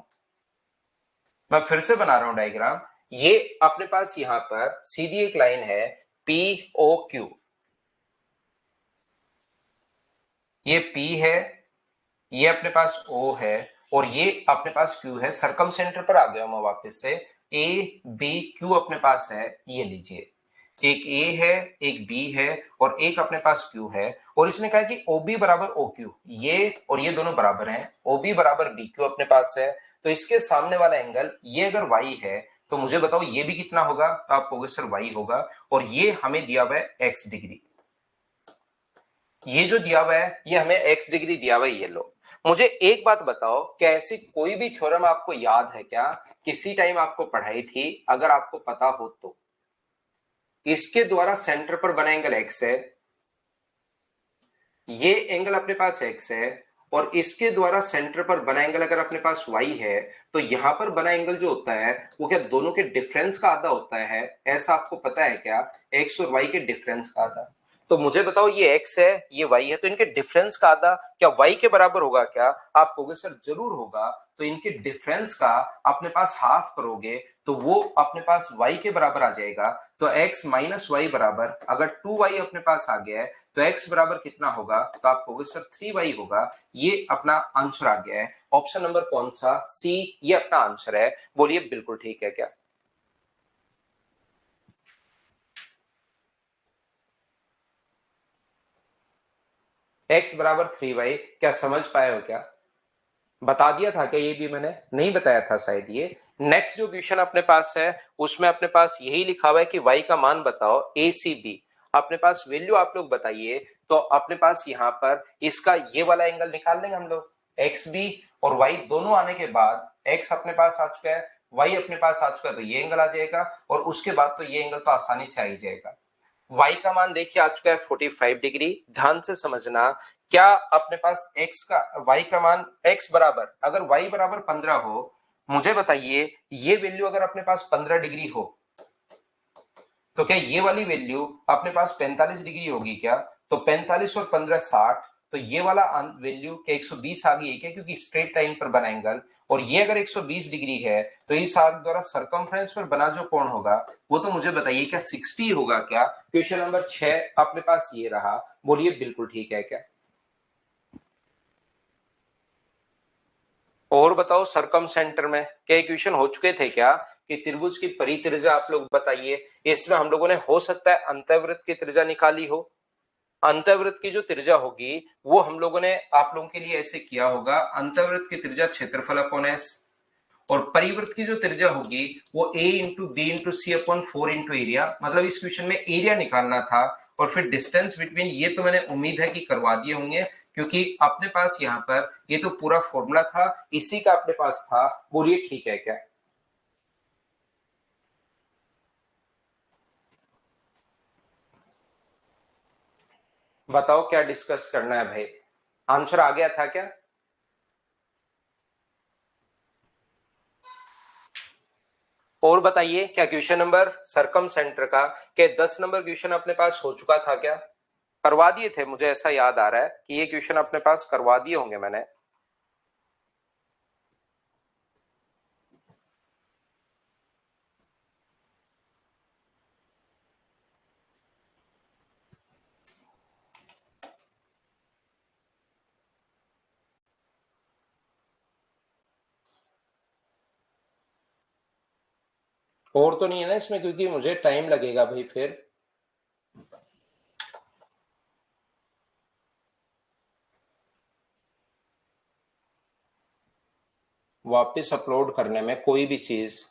मैं फिर से बना रहा हूं डायग्राम। ये अपने पास यहां पर सीधी एक लाइन है पी ओ क्यू, ये P है, ये अपने पास O है और ये अपने पास Q है। सरकम सेंटर पर आ गया मैं वापस से। A B Q अपने पास है, ये लीजिए। एक A है, एक B है और एक अपने पास Q है। और इसने कहा कि OB बराबर OQ, ये और ये दोनों बराबर हैं। OB बराबर BQ अपने पास है। तो इसके सामने वाला एंगल ये अगर Y है तो मुझे बताओ ये भी कितना होगा? तो आप कहोगे सर Y होगा। और ये हमें दिया हुआ है X डिग्री। ये जो दिया हुआ है ये हमें एक्स डिग्री दिया हुआ है, ये लो। मुझे एक बात बताओ, क्या ऐसी कोई भी थ्योरम आपको याद है क्या, किसी टाइम आपको पढ़ाई थी? अगर आपको पता हो तो इसके द्वारा सेंटर पर बना एंगल एक्स है, ये एंगल अपने पास एक्स है और इसके द्वारा सेंटर पर बना एंगल अगर अपने पास वाई है, तो यहां पर बना एंगल जो होता है वो क्या दोनों के डिफरेंस का आधा होता है? ऐसा आपको पता है क्या? एक्स और वाई के डिफरेंस का आधा। तो मुझे बताओ ये x है, ये y है, तो इनके डिफरेंस का आधा क्या y के बराबर होगा क्या? आप कहोगे सर जरूर होगा। तो इनके डिफरेंस का अपने पास हाफ करोगे तो वो अपने पास y के बराबर आ जाएगा। तो x माइनस वाई बराबर, अगर 2y अपने पास आ गया है तो x बराबर कितना होगा? तो आप कहोगे सर 3y होगा। ये अपना आंसर आ गया है। ऑप्शन नंबर कौन सा? सी, ये अपना आंसर है। बोलिए बिल्कुल ठीक है क्या? x बराबर 3y, क्या समझ पाए हो क्या? बता दिया था क्या? ये भी मैंने नहीं बताया था शायद। ये नेक्स्ट जो क्वेश्चन अपने पास है उसमें अपने पास यही लिखा हुआ है कि y का मान बताओ ए सी बी। अपने पास वैल्यू आप लोग बताइए। तो अपने पास यहाँ पर इसका ये वाला एंगल निकाल लेंगे हम लोग। एक्स बी और y दोनों आने के बाद x अपने पास आ चुका है, y अपने पास आ चुका है, तो ये एंगल आ जाएगा और उसके बाद तो ये एंगल तो आसानी से आ ही जाएगा। y का मान देखिए आ चुका है 45 डिग्री। ध्यान से समझना, क्या अपने पास x का y का मान x बराबर, अगर y बराबर 15 हो, मुझे बताइए ये वैल्यू अगर अपने पास 15 डिग्री हो तो क्या ये वाली वैल्यू अपने पास 45 डिग्री होगी क्या? तो 45 और 15 60, तो ये वाला वैल्यू क्या 120 आ गई है क्या? क्योंकि स्ट्रेट लाइन पर बना एंगल और ये अगर 120 डिग्री है तो इस आर्क द्वारा सरकमफ्रेंस पर बना जो कोण होगा वो तो मुझे बताइए क्या 60 होगा क्या? क्वेश्चन नंबर 6 अपने पास ये रहा। बोलिए बिल्कुल ठीक है क्या? और बताओ सरकम सेंटर में क्या इक्वेशन हो चुके थे क्या कि त्रिभुज की परित्रिज्या आप लोग बताइए। इसमें हम लोगों ने हो सकता है अंतःवृत्त की त्रिज्या निकाली हो। अंतःवृत्त की जो त्रिज्या होगी वो हम लोगों ने आप लोगों के लिए ऐसे किया होगा, अंतःवृत्त की त्रिज्या क्षेत्रफल अपॉन एस और परिवृत्त की जो त्रिज्या होगी वो a into B into C upon 4 into area. मतलब इस क्वेश्चन में एरिया निकालना था और फिर डिस्टेंस बिटवीन, ये तो मैंने उम्मीद है कि करवा दिए होंगे क्योंकि अपने पास यहाँ पर ये तो पूरा फॉर्मूला था, इसी का अपने पास था। बोलिए ठीक है क्या? बताओ क्या डिस्कस करना है भाई? आंसर आ गया था क्या? और बताइए क्या क्वेश्चन नंबर सरकम सेंटर का क्या 10 नंबर क्वेश्चन अपने पास हो चुका था क्या? करवा दिए थे, मुझे ऐसा याद आ रहा है कि ये क्वेश्चन अपने पास करवा दिए होंगे मैंने। और तो नहीं है ना इसमें? क्योंकि मुझे टाइम लगेगा भाई फिर। वापस अपलोड करने में कोई भी चीज।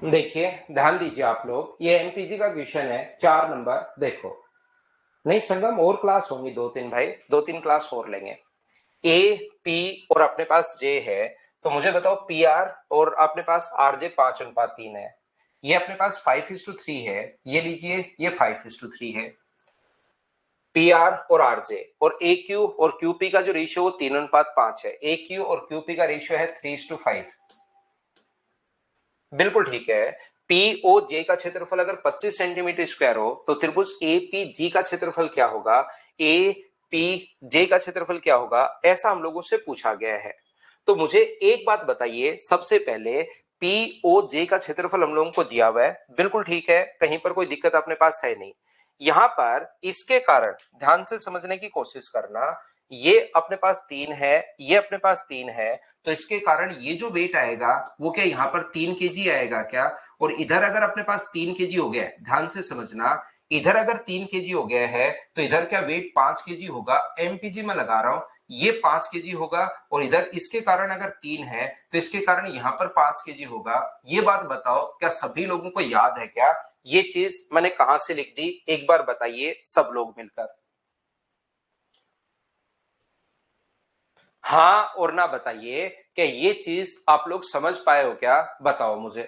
देखिए ध्यान दीजिए आप लोग, ये एमपीजी का क्वेश्चन है 4 नंबर। देखो नहीं संगम, और क्लास होंगी दो तीन भाई, दो तीन क्लास और लेंगे। ए पी और अपने पास जे है, तो मुझे बताओ पी आर और अपने पास आर जे 5:3 है। ये अपने पास 5:3 है, ये लीजिए ये 5:3 है। पी आर और आर जे और ए क्यू और क्यू पी का जो रेशियो वो 3:5 है। ए क्यू और क्यू पी का रेशियो है 3:5। बिल्कुल ठीक है। पी ओ जे का क्षेत्रफल अगर 25 सेंटीमीटर स्क्वायर हो तो त्रिभुज ए पी जी का क्षेत्रफल क्या होगा, ए पी जे का क्षेत्रफल क्या होगा, ऐसा हम लोगों से पूछा गया है। तो मुझे एक बात बताइए सबसे पहले, पी ओ जे का क्षेत्रफल हम लोगों को दिया हुआ है, बिल्कुल ठीक है, कहीं पर कोई दिक्कत अपने पास है नहीं। यहां पर इसके कारण ध्यान से समझने की कोशिश करना, ये अपने पास 3 है, ये अपने पास 3 है, तो इसके कारण ये जो वेट आएगा वो क्या यहाँ पर 3 kg आएगा क्या, और इधर अगर अपने पास 3 kg हो गया है, ध्यान से समझना, इधर अगर 3 kg हो गया है तो इधर क्या वेट 5 kg होगा, एमपीजी में लगा रहा हूं, ये 5 kg होगा, और इधर इसके कारण अगर 3 है तो इसके कारण यहां पर 5 kg होगा। ये बात बताओ क्या सभी लोगों को याद है क्या, ये चीज मैंने कहां से लिख दी, एक बार बताइए सब लोग मिलकर। हाँ और ना बताइए क्या ये चीज आप लोग समझ पाए हो क्या, बताओ मुझे।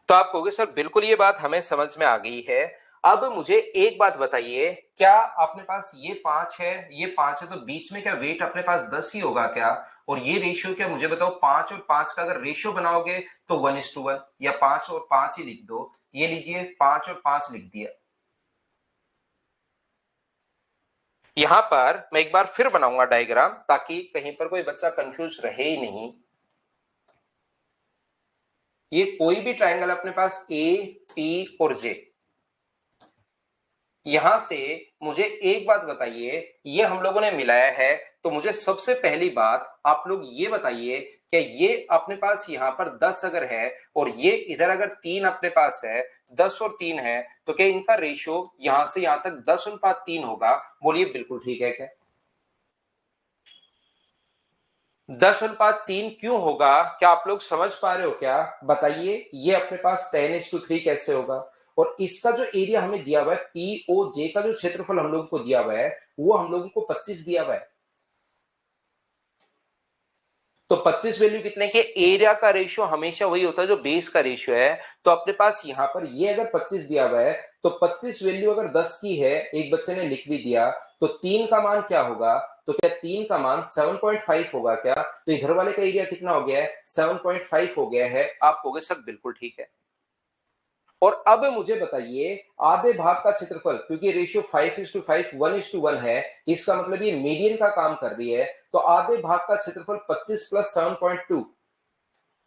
तो आप कहोगे सर बिल्कुल ये बात हमें समझ में आ गई है। अब मुझे एक बात बताइए, क्या अपने पास ये 5 है, ये 5 है, तो बीच में क्या वेट अपने पास 10 ही होगा क्या, और ये रेशियो क्या, मुझे बताओ 5 और 5 का अगर रेशियो बनाओगे तो 1:1, या 5 और 5 ही लिख दो, ये लीजिए 5 और 5 लिख दिया। यहां पर मैं एक बार फिर बनाऊंगा डायग्राम ताकि कहीं पर कोई बच्चा कंफ्यूज रहे ही नहीं। ये कोई भी ट्रायंगल अपने पास ए पी और जे, यहां से मुझे एक बात बताइए, ये हम लोगों ने मिलाया है, तो मुझे सबसे पहली बात आप लोग ये बताइए कि ये अपने पास यहां पर 10 अगर है और ये इधर अगर 3 अपने पास है, 10 और 3 है, तो क्या इनका रेशियो यहां से यहां तक 10:3 होगा, बोलिए बिल्कुल ठीक है क्या। 10:3 क्यों होगा, क्या आप लोग समझ पा रहे हो क्या, बताइए ये अपने पास 10:3 कैसे होगा। और इसका जो एरिया हमें दिया हुआ है, पी ओ जे का जो क्षेत्रफल हम लोगों को दिया हुआ है वो हम लोगों को 25 दिया हुआ है। तो 25 वैल्यू कितने के, एरिया का रेशियो हमेशा वही होता है जो बेस का रेशियो है। तो अपने पास यहां पर ये अगर 25 दिया हुआ है, तो 25 वैल्यू अगर 10 की है, एक बच्चे ने लिख भी दिया, तो 3 का मान क्या होगा, तो क्या 3 का मान 7.5 होगा क्या, तो इधर वाले का एरिया कितना हो गया है, 7.5 हो गया है। आप कहोगे सर बिल्कुल ठीक है। और अब मुझे बताइए आधे भाग का क्षेत्रफल, क्योंकि रेशियो 5:5 1:1 है, इसका मतलब ये मीडियन का काम कर रही है, तो आधे भाग का क्षेत्रफल 25 प्लस 7.2,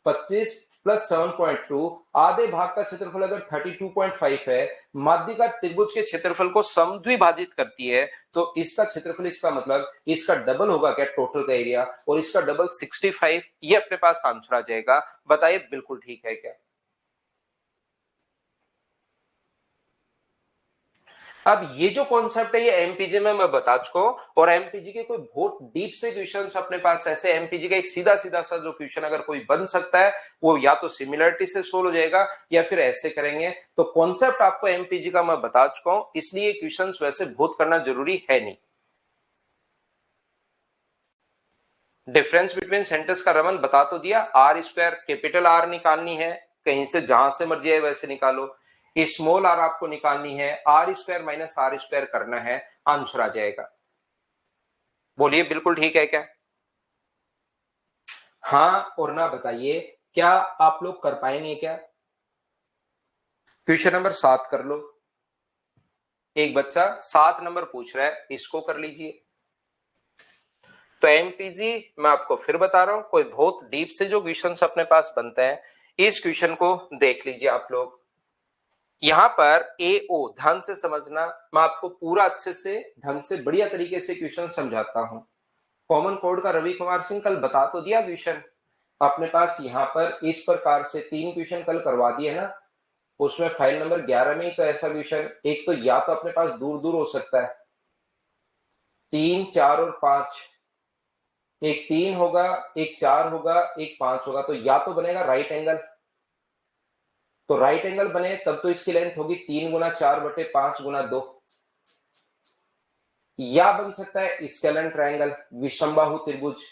25 प्लस 7.2, आधे भाग का क्षेत्रफल अगर 32.5 है, माध्यिका त्रिभुज के क्षेत्रफल को समद्विभाजित करती है, तो इसका क्षेत्रफल, इसका मतलब इसका डबल होगा क्या टोटल का एरिया, और इसका डबल 65, ये अपने पास आंसर आ जाएगा। बताइए बिल्कुल ठीक है क्या। अब ये जो कॉन्सेप्ट है ये एमपीजी में मैं बता चुका हूं, और एमपीजी के कोई बहुत डीप से क्वेश्चंस अपने पास ऐसे, एमपीजी का एक सीधा सीधा सा जो क्वेश्चन अगर कोई बन सकता है वो या तो सिमिलरिटी से सोल्व हो जाएगा या फिर ऐसे करेंगे। तो कॉन्सेप्ट आपको एमपीजी का मैं बता चुका हूं, इसलिए क्वेश्चन वैसे बहुत करना जरूरी है नहीं। डिफरेंस बिटवीन सेंटर्स का रमन बता तो दिया, आर स्क्वायर कैपिटल आर निकालनी है, कहीं से जहां से मर्जी है वैसे निकालो, स्मॉल आर आपको निकालनी है, R square minus R square करना है, आंसर आ जाएगा। बोलिए बिल्कुल ठीक है क्या। हाँ और ना बताइए क्या आप लोग कर पाएंगे क्या। क्वेश्चन नंबर 7 कर लो, एक बच्चा 7 नंबर पूछ रहा है, इसको कर लीजिए। तो एमपीजी मैं आपको फिर बता रहा हूं, कोई बहुत डीप से जो क्वेश्चन अपने पास बनते हैं, इस क्वेश्चन को देख लीजिए आप लोग। यहां पर ए ओ ध्यान से समझना, मैं आपको पूरा अच्छे से ढंग से बढ़िया तरीके से क्वेश्चन समझाता हूं। कॉमन कोड का रवि कुमार सिंह कल बता तो दिया क्वेश्चन अपने पास, यहां पर इस प्रकार से 3 क्वेश्चन कल करवा दिए ना, उसमें फाइल नंबर 11 में ही तो ऐसा क्वेश्चन, एक तो या तो अपने पास दूर दूर हो सकता है, 3 4 और 5, एक 3 होगा, एक 4 होगा, एक 5 होगा, तो या तो बनेगा राइट एंगल, तो राइट एंगल बने तब तो इसकी लेंथ होगी 3 गुना 4/5 गुना 2, या बन सकता है स्केलन ट्रायंगल, विषमबाहु त्रिभुज।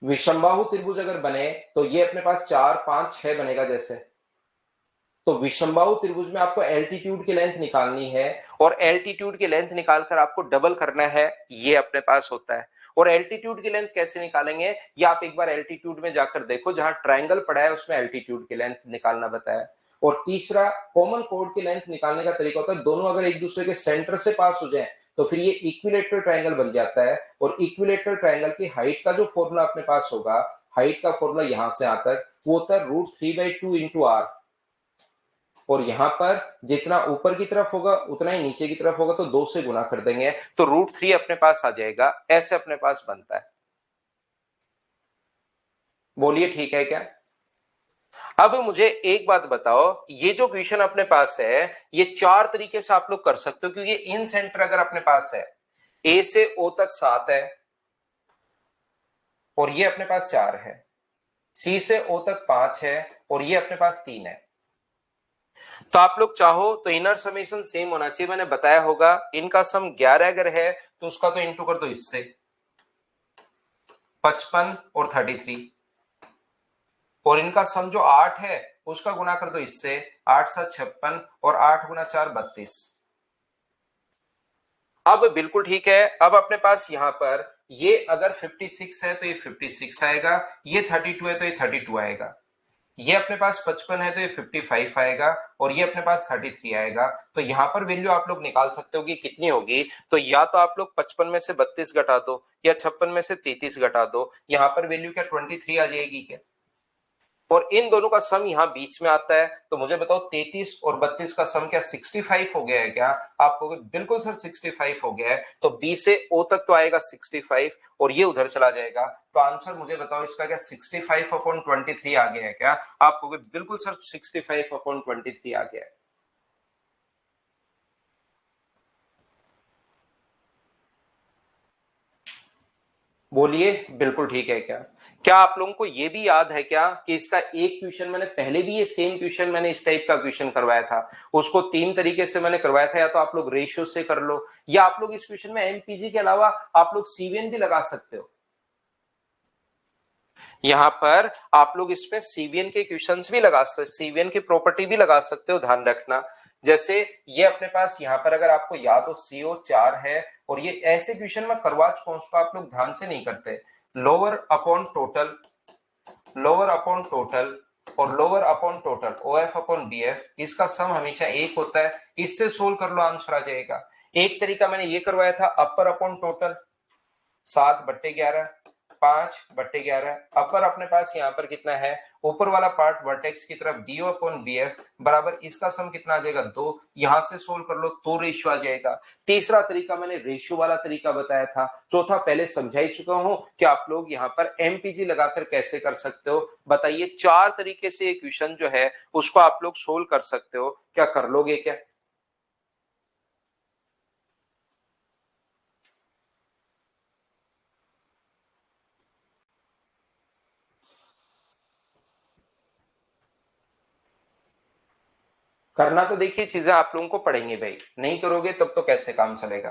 विषमबाहु त्रिभुज अगर बने तो ये अपने पास 4 5 6 बनेगा जैसे। तो विषमबाहु त्रिभुज में आपको एल्टीट्यूड की लेंथ निकालनी है, और एल्टीट्यूड की लेंथ निकालकर आपको डबल करना है, ये अपने पास होता है। और एल्टीट्यूड की लेंथ कैसे निकालेंगे, ये आप एक बार एल्टीट्यूड में जाकर देखो, जहां ट्रायंगल पड़ा है उसमें एल्टीट्यूड की लेंथ निकालना बताया। और तीसरा, कॉमन कोड की लेंथ निकालने का तरीका होता है, दोनों अगर एक दूसरे के सेंटर से पास हो जाए तो फिर ये इक्विलेटरल ट्रायंगल बन जाता है। और इक्विलेटरल ट्रायंगल की हाइट का जो फॉर्मूला अपने पास होगा, हाइट का फॉर्मूला यहां से आता है, वो होता है √3/2 इंटू आर। और यहां पर जितना ऊपर की तरफ होगा उतना ही नीचे की तरफ होगा, तो 2 से गुना कर देंगे तो √3 अपने पास आ जाएगा। ऐसे अपने पास बनता है। बोलिए ठीक है क्या? अब मुझे एक बात बताओ, ये जो क्वेश्चन अपने पास है ये 4 तरीके से आप लोग कर सकते हो, क्योंकि इन सेंटर अगर अपने पास है, ए से ओ तक 7 है और ये अपने पास 4 है, सी से ओ तक 5 है और ये अपने पास 3 है। तो आप लोग चाहो तो इनर समेशन सेम होना चाहिए, मैंने बताया होगा। इनका सम 11 अगर है तो उसका तो इंटू कर दो इससे, 55 और 33। और इनका सम जो 8 है उसका गुना कर दो इससे, 8 7 56 और 8 गुना 4 32। अब बिल्कुल ठीक है। अब अपने पास यहां पर ये अगर 56 है तो ये 56 आएगा, ये 32 है तो ये 32 आएगा, ये अपने पास 55 है तो ये 55 आएगा, और ये अपने पास 33 आएगा। तो यहां पर वैल्यू आप लोग निकाल सकते हो कि कितनी होगी। तो या तो आप लोग 55 में से 32 घटा दो, या 56 में से 33 घटा दो। यहां पर वैल्यू क्या 23 आ जाएगी क्या? और इन दोनों का सम यहां बीच में आता है। तो मुझे बताओ 33 और 32 का सम क्या 65 हो गया है क्या? आप कहोगे बिल्कुल सर 65 हो गया है। तो बी से ओ तक तो आएगा 65 और ये उधर चला जाएगा। तो आंसर मुझे बताओ इसका क्या 65/23 आ गया है क्या? आप कहोगे बिल्कुल सर 65/23 आ गया है। बोलिए बिल्कुल ठीक है क्या? क्या आप लोगों को यह भी याद है क्या कि इसका एक क्वेश्चन मैंने पहले भी, ये सेम क्वेश्चन मैंने इस टाइप का क्वेश्चन करवाया था, उसको 3 तरीके से मैंने करवाया था। या तो आप लोग रेशियो से कर लो, या आप लोग इस क्वेश्चन में एमपीजी के अलावा आप लोग सीवीएन भी लगा सकते हो। यहां पर आप लोग इसमें सीवीएन के क्वेश्चंस भी लगा सकते, सीवीएन की प्रॉपर्टी भी लगा सकते हो, ध्यान रखना। जैसे ये अपने पास यहां पर अगर आपको याद हो CO4 है, और ये ऐसे क्वेश्चन में करवा चुका हूं, उसको आप लोग ध्यान से नहीं करते। Lower upon total, lower upon total और lower upon total OF upon BF, इसका सम हमेशा 1 होता है। इससे सोल्व कर लो, आंसर आ जाएगा। एक तरीका मैंने ये करवाया था, अपर अपॉन टोटल 7/11, 5/11। अपर अपने पास यहाँ पर कितना है, ऊपर वाला पार्ट वर्टेक्स की तरफ BO अपॉन BF बराबर, इसका सम कितना आ जाएगा 2। यहां से सोल्व कर लो तो रेशियो आ जाएगा। तीसरा तरीका मैंने रेशियो वाला तरीका बताया था। चौथा पहले समझा ही चुका हूं कि आप लोग यहाँ पर एमपीजी लगाकर कैसे कर सकते हो। बताइए 4 तरीके से ये क्वेश्चन जो है उसको आप लोग सोल्व कर सकते हो, क्या कर लोगे क्या? करना तो देखिए चीजें आप लोगों को पड़ेंगी भाई, नहीं करोगे तब तो कैसे काम चलेगा।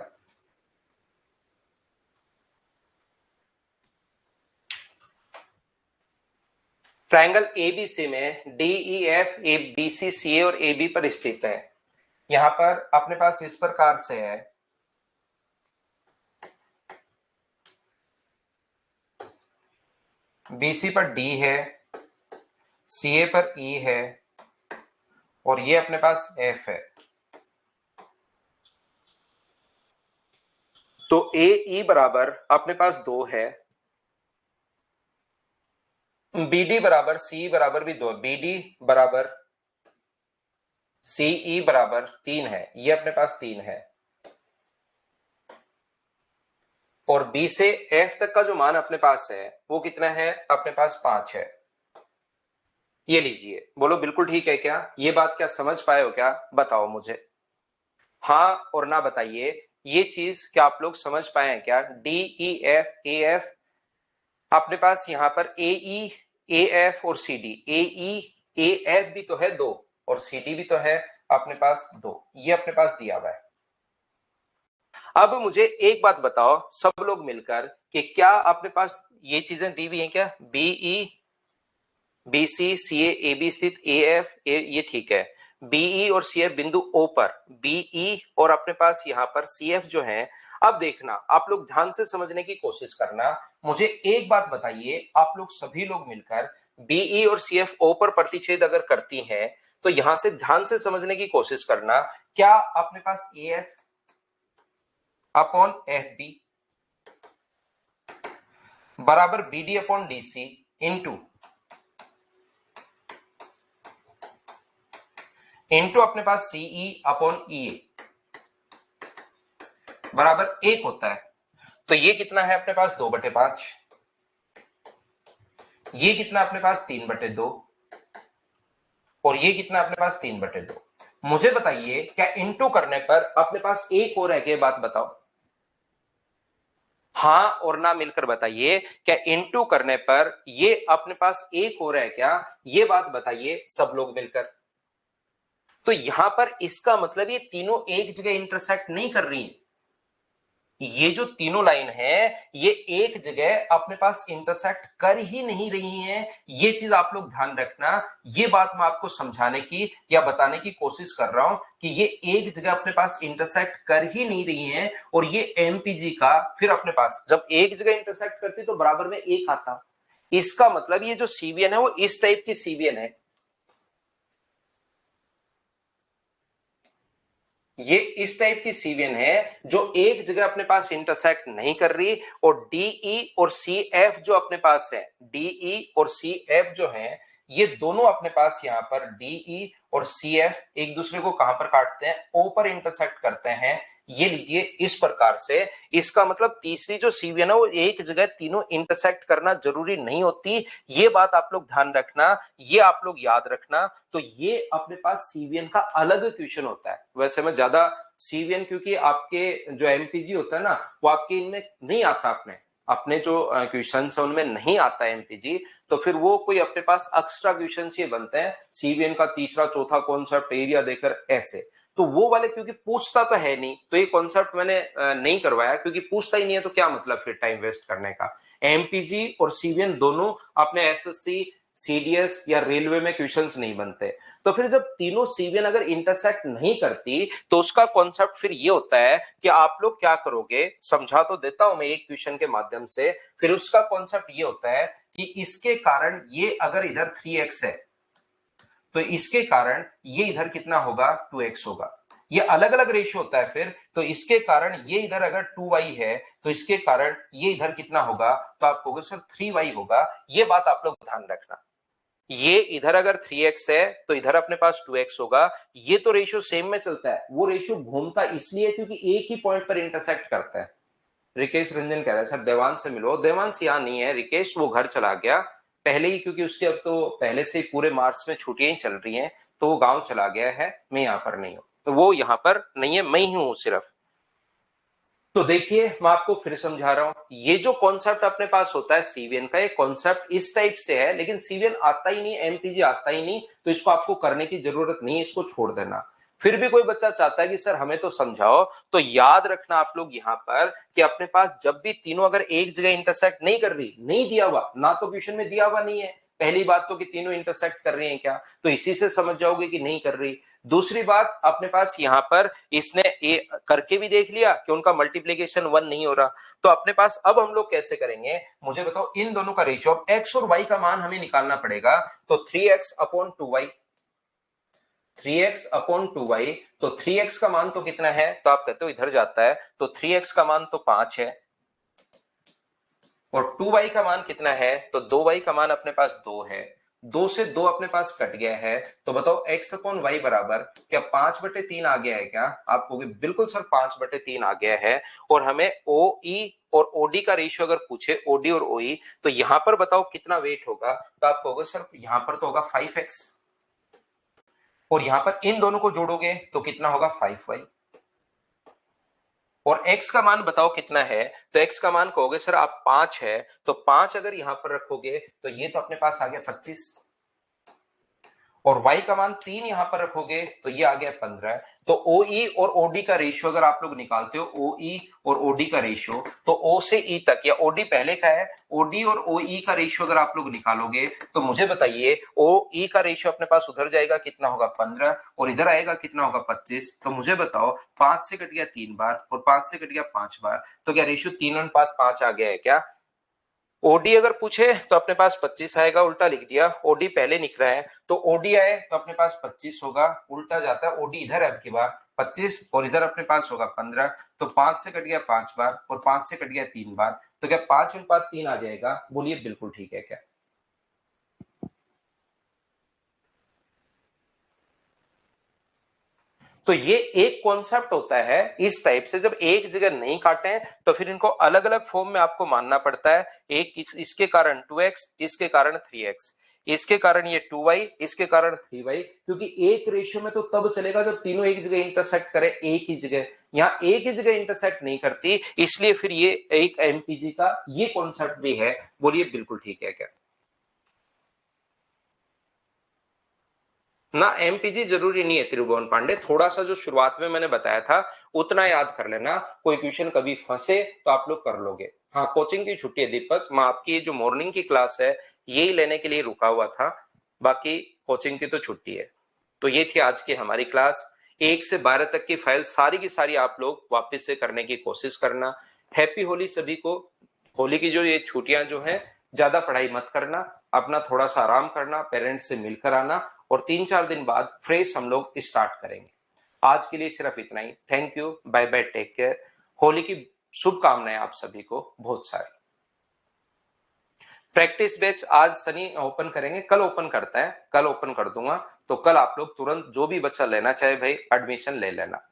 ट्रायंगल एबीसी में DEF BC CA और AB पर स्थित है। यहां पर अपने पास इस प्रकार से है, BC पर D है, CA पर E है और ये अपने पास F है। तो AE बराबर अपने पास 2 है, BD बराबर CE बराबर भी 2, BD बराबर CE बराबर 3 है, ये अपने पास 3 है। और B से F तक का जो मान अपने पास है वो कितना है, अपने पास 5 है। ये लीजिए, बोलो बिल्कुल ठीक है क्या? ये बात क्या समझ पाए हो क्या? बताओ मुझे हाँ और ना बताइए। ये चीज क्या आप लोग समझ पाए हैं क्या? DEF AF अपने पास यहां पर AE ए एफ और C D, A E A F भी तो है 2 और सी डी भी तो है अपने पास 2, ये अपने पास दिया हुआ है। अब मुझे एक बात बताओ सब लोग मिलकर कि क्या अपने पास ये चीजें दी हुई हैं क्या? BE B C C A B स्थित ए एफ ये ठीक है, बीई और सी एफ बिंदु ओ पर बीई और अपने पास यहां पर सी एफ जो है। अब देखना आप लोग ध्यान से समझने की कोशिश करना, मुझे एक बात बताइए, आप लोग सभी लोग मिलकर बीई और सी एफ ओ पर प्रतिच्छेद अगर करती हैं तो यहां से ध्यान से समझने की कोशिश करना, क्या अपने पास A F upon F B बराबर B D upon D C into अपने पास सीई अपॉन ई बराबर 1 होता है। तो ये कितना है अपने पास 2/5, ये कितना अपने पास 3/2 और ये कितना अपने पास 3/2। मुझे बताइए क्या इंटू करने पर अपने पास एक और है क्या? बात बताओ, हाँ और ना मिलकर बताइए, क्या इंटू करने पर ये अपने पास एक और है क्या? ये बात बताइए सब लोग मिलकर। तो यहां पर इसका मतलब ये तीनों एक जगह इंटरसेक्ट नहीं कर रही, ये जो तीनों लाइन है ये एक जगह अपने पास इंटरसेक्ट कर ही नहीं रही हैं। ये चीज आप लोग ध्यान रखना, ये बात मैं आपको समझाने की या बताने की कोशिश कर रहा हूं कि ये एक जगह अपने पास इंटरसेक्ट कर ही नहीं रही हैं। और ये एमपीजी का फिर अपने पास जब एक जगह इंटरसेक्ट करती तो बराबर में एक आता, इसका मतलब ये जो सीवीएन है वो इस टाइप की सीवीएन है, ये इस टाइप की सीवीएन है जो एक जगह अपने पास इंटरसेक्ट नहीं कर रही। और डीई और सी एफ जो अपने पास है, डीई और सी एफ जो है ये दोनों अपने पास यहां पर डीई और सी एफ एक दूसरे को कहां पर काटते हैं? ओ पर इंटरसेक्ट करते हैं। ये लीजिए इस प्रकार से, इसका मतलब तीसरी जो सीवीएन है वो एक जगह तीनों इंटरसेक्ट करना जरूरी नहीं होती। ये बात आप लोग ध्यान रखना, ये आप लोग याद रखना। तो ये अपने पास सीवीएन का अलग क्वेश्चन होता है। वैसे मैं ज्यादा सीवीएन क्योंकि आपके जो एमपीजी होता है ना वो आपके इनमें नहीं आता, अपने अपने जो क्वेश्चन है उनमें नहीं आता एमपीजी, तो फिर वो कोई अपने पास एक्स्ट्रा क्वेश्चन ये बनते हैं सीवीएन का तीसरा चौथा कॉन्सेप्ट एरिया देकर ऐसे। तो वो वाले क्योंकि पूछता तो है नहीं तो ये कॉन्सेप्ट मैंने नहीं करवाया, क्योंकि पूछता ही नहीं है तो क्या मतलब फिर टाइम वेस्ट करने का। एमपीजी और सीवीएन दोनों अपने एसएससी सीडीएस या रेलवे में क्वेश्चंस नहीं बनते। तो फिर जब तीनों सीवीएन अगर इंटरसेक्ट नहीं करती तो उसका कॉन्सेप्ट फिर ये होता है कि आप लोग क्या करोगे, समझा तो देता हूं मैं एक क्वेश्चन के माध्यम से। फिर उसका कॉन्सेप्ट ये होता है कि इसके कारण ये अगर इधर 3x है तो इसके कारण ये इधर कितना होगा? 2x होगा। ये अलग अलग रेशियो होता है फिर, तो इसके कारण ये इधर अगर 2y है तो इसके कारण ये इधर कितना होगा? तो आप कहोगे सर 3y होगा। ये बात आप लोग ध्यान रखना, ये इधर अगर 3x है तो इधर अपने पास 2x होगा। ये तो रेशियो सेम में चलता है, वो रेशियो घूमता इसलिए क्योंकि एक ही पॉइंट पर इंटरसेक्ट करता है। रिकेश रंजन कह रहा है सर देवांश से मिलो, देवांश यहाँ नहीं है, रिकेश वो घर चला गया पहले ही, क्योंकि उसके अब तो पहले से ही पूरे मार्च में छुट्टियां ही चल रही हैं, तो वो गांव चला गया है, मैं यहाँ पर नहीं हूँ, तो वो यहाँ पर नहीं है, मैं ही हूँ सिर्फ। तो देखिए मैं आपको फिर समझा रहा हूं, ये जो कॉन्सेप्ट अपने पास होता है सीवीएन का, ये कॉन्सेप्ट इस टाइप से है, लेकिन सीवीएन आता ही नहीं, एमपीजी आता ही नहीं, तो इसको आपको करने की जरूरत नहीं है, इसको छोड़ देना। फिर भी कोई बच्चा चाहता है कि सर हमें तो समझाओ, तो याद रखना आप लोग यहाँ पर कि अपने पास जब भी तीनों अगर एक जगह इंटरसेक्ट नहीं कर रही, नहीं दिया हुआ ना, तो क्वेश्चन में दिया हुआ नहीं है पहली बात तो कि तीनों इंटरसेक्ट कर रही हैं क्या, तो इसी से समझ जाओगे कि नहीं कर रही। दूसरी बात अपने पास यहां पर इसने ए करके भी देख लिया कि उनका मल्टीप्लीकेशन 1 नहीं हो रहा, तो अपने पास अब हम लोग कैसे करेंगे, मुझे बताओ। इन दोनों का रेशियो, अब x और y का मान हमें निकालना पड़ेगा, तो 3x upon 2y, 3x upon 2y, तो 3x का मान तो कितना है, तो आप कहते हो इधर जाता है, तो 3x का मान तो 5 है और 2y का मान कितना है, तो 2y का मान अपने पास 2 है, 2 से 2 अपने पास कट गया है, तो बताओ x अपॉन वाई बराबर क्या 5/3 आ गया है क्या? आप कहोगे बिल्कुल सर 5/3 आ गया है। और हमें ओ ई और ओडी का रेशियो अगर पूछे, ओडी और ओई, तो यहां पर बताओ कितना वेट होगा, तो आप कहोगे सर यहां पर तो होगा 5x और यहां पर इन दोनों को जोड़ोगे तो कितना होगा 5y। और x का मान बताओ कितना है, तो x का मान कहोगे सर आप 5 है, तो 5 अगर यहां पर रखोगे तो ये तो अपने पास आ गया 25, और y का मान 3 यहां पर रखोगे तो ये आ गया 15। तो OE और OD का रेशियो अगर आप लोग निकालते हो, OE और OD का रेशियो, तो O से E तक, या OD पहले का है, OD और OE का रेशियो अगर आप लोग निकालोगे तो मुझे बताइए OE का रेशियो अपने पास उधर जाएगा कितना होगा 15, और इधर आएगा कितना होगा 25। तो मुझे बताओ 5 से कट गया 3 बार और 5 से कट गया 5 बार, तो क्या रेशियो 3:5 आ गया है क्या? ओडी अगर पूछे तो अपने पास 25 आएगा, उल्टा लिख दिया। ओडी पहले लिख रहा है तो ओडी आए तो अपने पास 25 होगा, उल्टा जाता है, ओडी इधर है, अब की बार 25 और इधर अपने पास होगा 15। तो 5 से कट गया 5 बार और 5 से कट गया 3 बार, तो क्या 5:3 आ जाएगा? बोलिए बिल्कुल ठीक है क्या? तो ये एक कॉन्सेप्ट होता है इस टाइप से, जब एक जगह नहीं काटे तो फिर इनको अलग अलग फॉर्म में आपको मानना पड़ता है। एक इसके कारण 2x, इसके कारण 3x, इसके कारण ये 2y, इसके कारण 3y, क्योंकि एक रेशियो में तो तब चलेगा जब तीनों एक जगह इंटरसेक्ट करे, एक ही जगह। यहाँ एक ही जगह इंटरसेक्ट नहीं करती, इसलिए फिर ये एक एमपीजी का ये कॉन्सेप्ट भी है। बोलिए बिल्कुल ठीक है क्या? ना एमपीजी जरूरी नहीं है त्रिभुवन पांडे, थोड़ा सा जो शुरुआत में मैंने बताया था उतना याद कर लेना, कोई क्वेश्चन कभी फंसे तो आप लोग कर लोगे। हाँ, कोचिंग की छुट्टी है दीपक, मैं आपकी जो मॉर्निंग की क्लास है यही लेने के लिए रुका हुआ था, बाकी कोचिंग की तो छुट्टी है। तो ये थी आज की हमारी क्लास। 1 से 12 तक की फाइल सारी की सारी आप लोग वापस से करने की कोशिश करना। हैप्पी होली सभी को। होली की जो ये छुट्टियां जो है, ज्यादा पढ़ाई मत करना, अपना थोड़ा सा आराम करना, पेरेंट्स से मिलकर आना, और 3-4 दिन बाद फ्रेश हम लोग स्टार्ट करेंगे। आज के लिए सिर्फ इतना ही। Thank you, bye bye, take care. Holi की शुभकामनाएं आप सभी को बहुत सारी। प्रैक्टिस बैच आज सनी ओपन करेंगे, कल ओपन करते हैं, कल ओपन कर दूंगा, तो कल आप लोग तुरंत जो भी बच्चा लेना चाहे भाई एडमिशन ले लेना।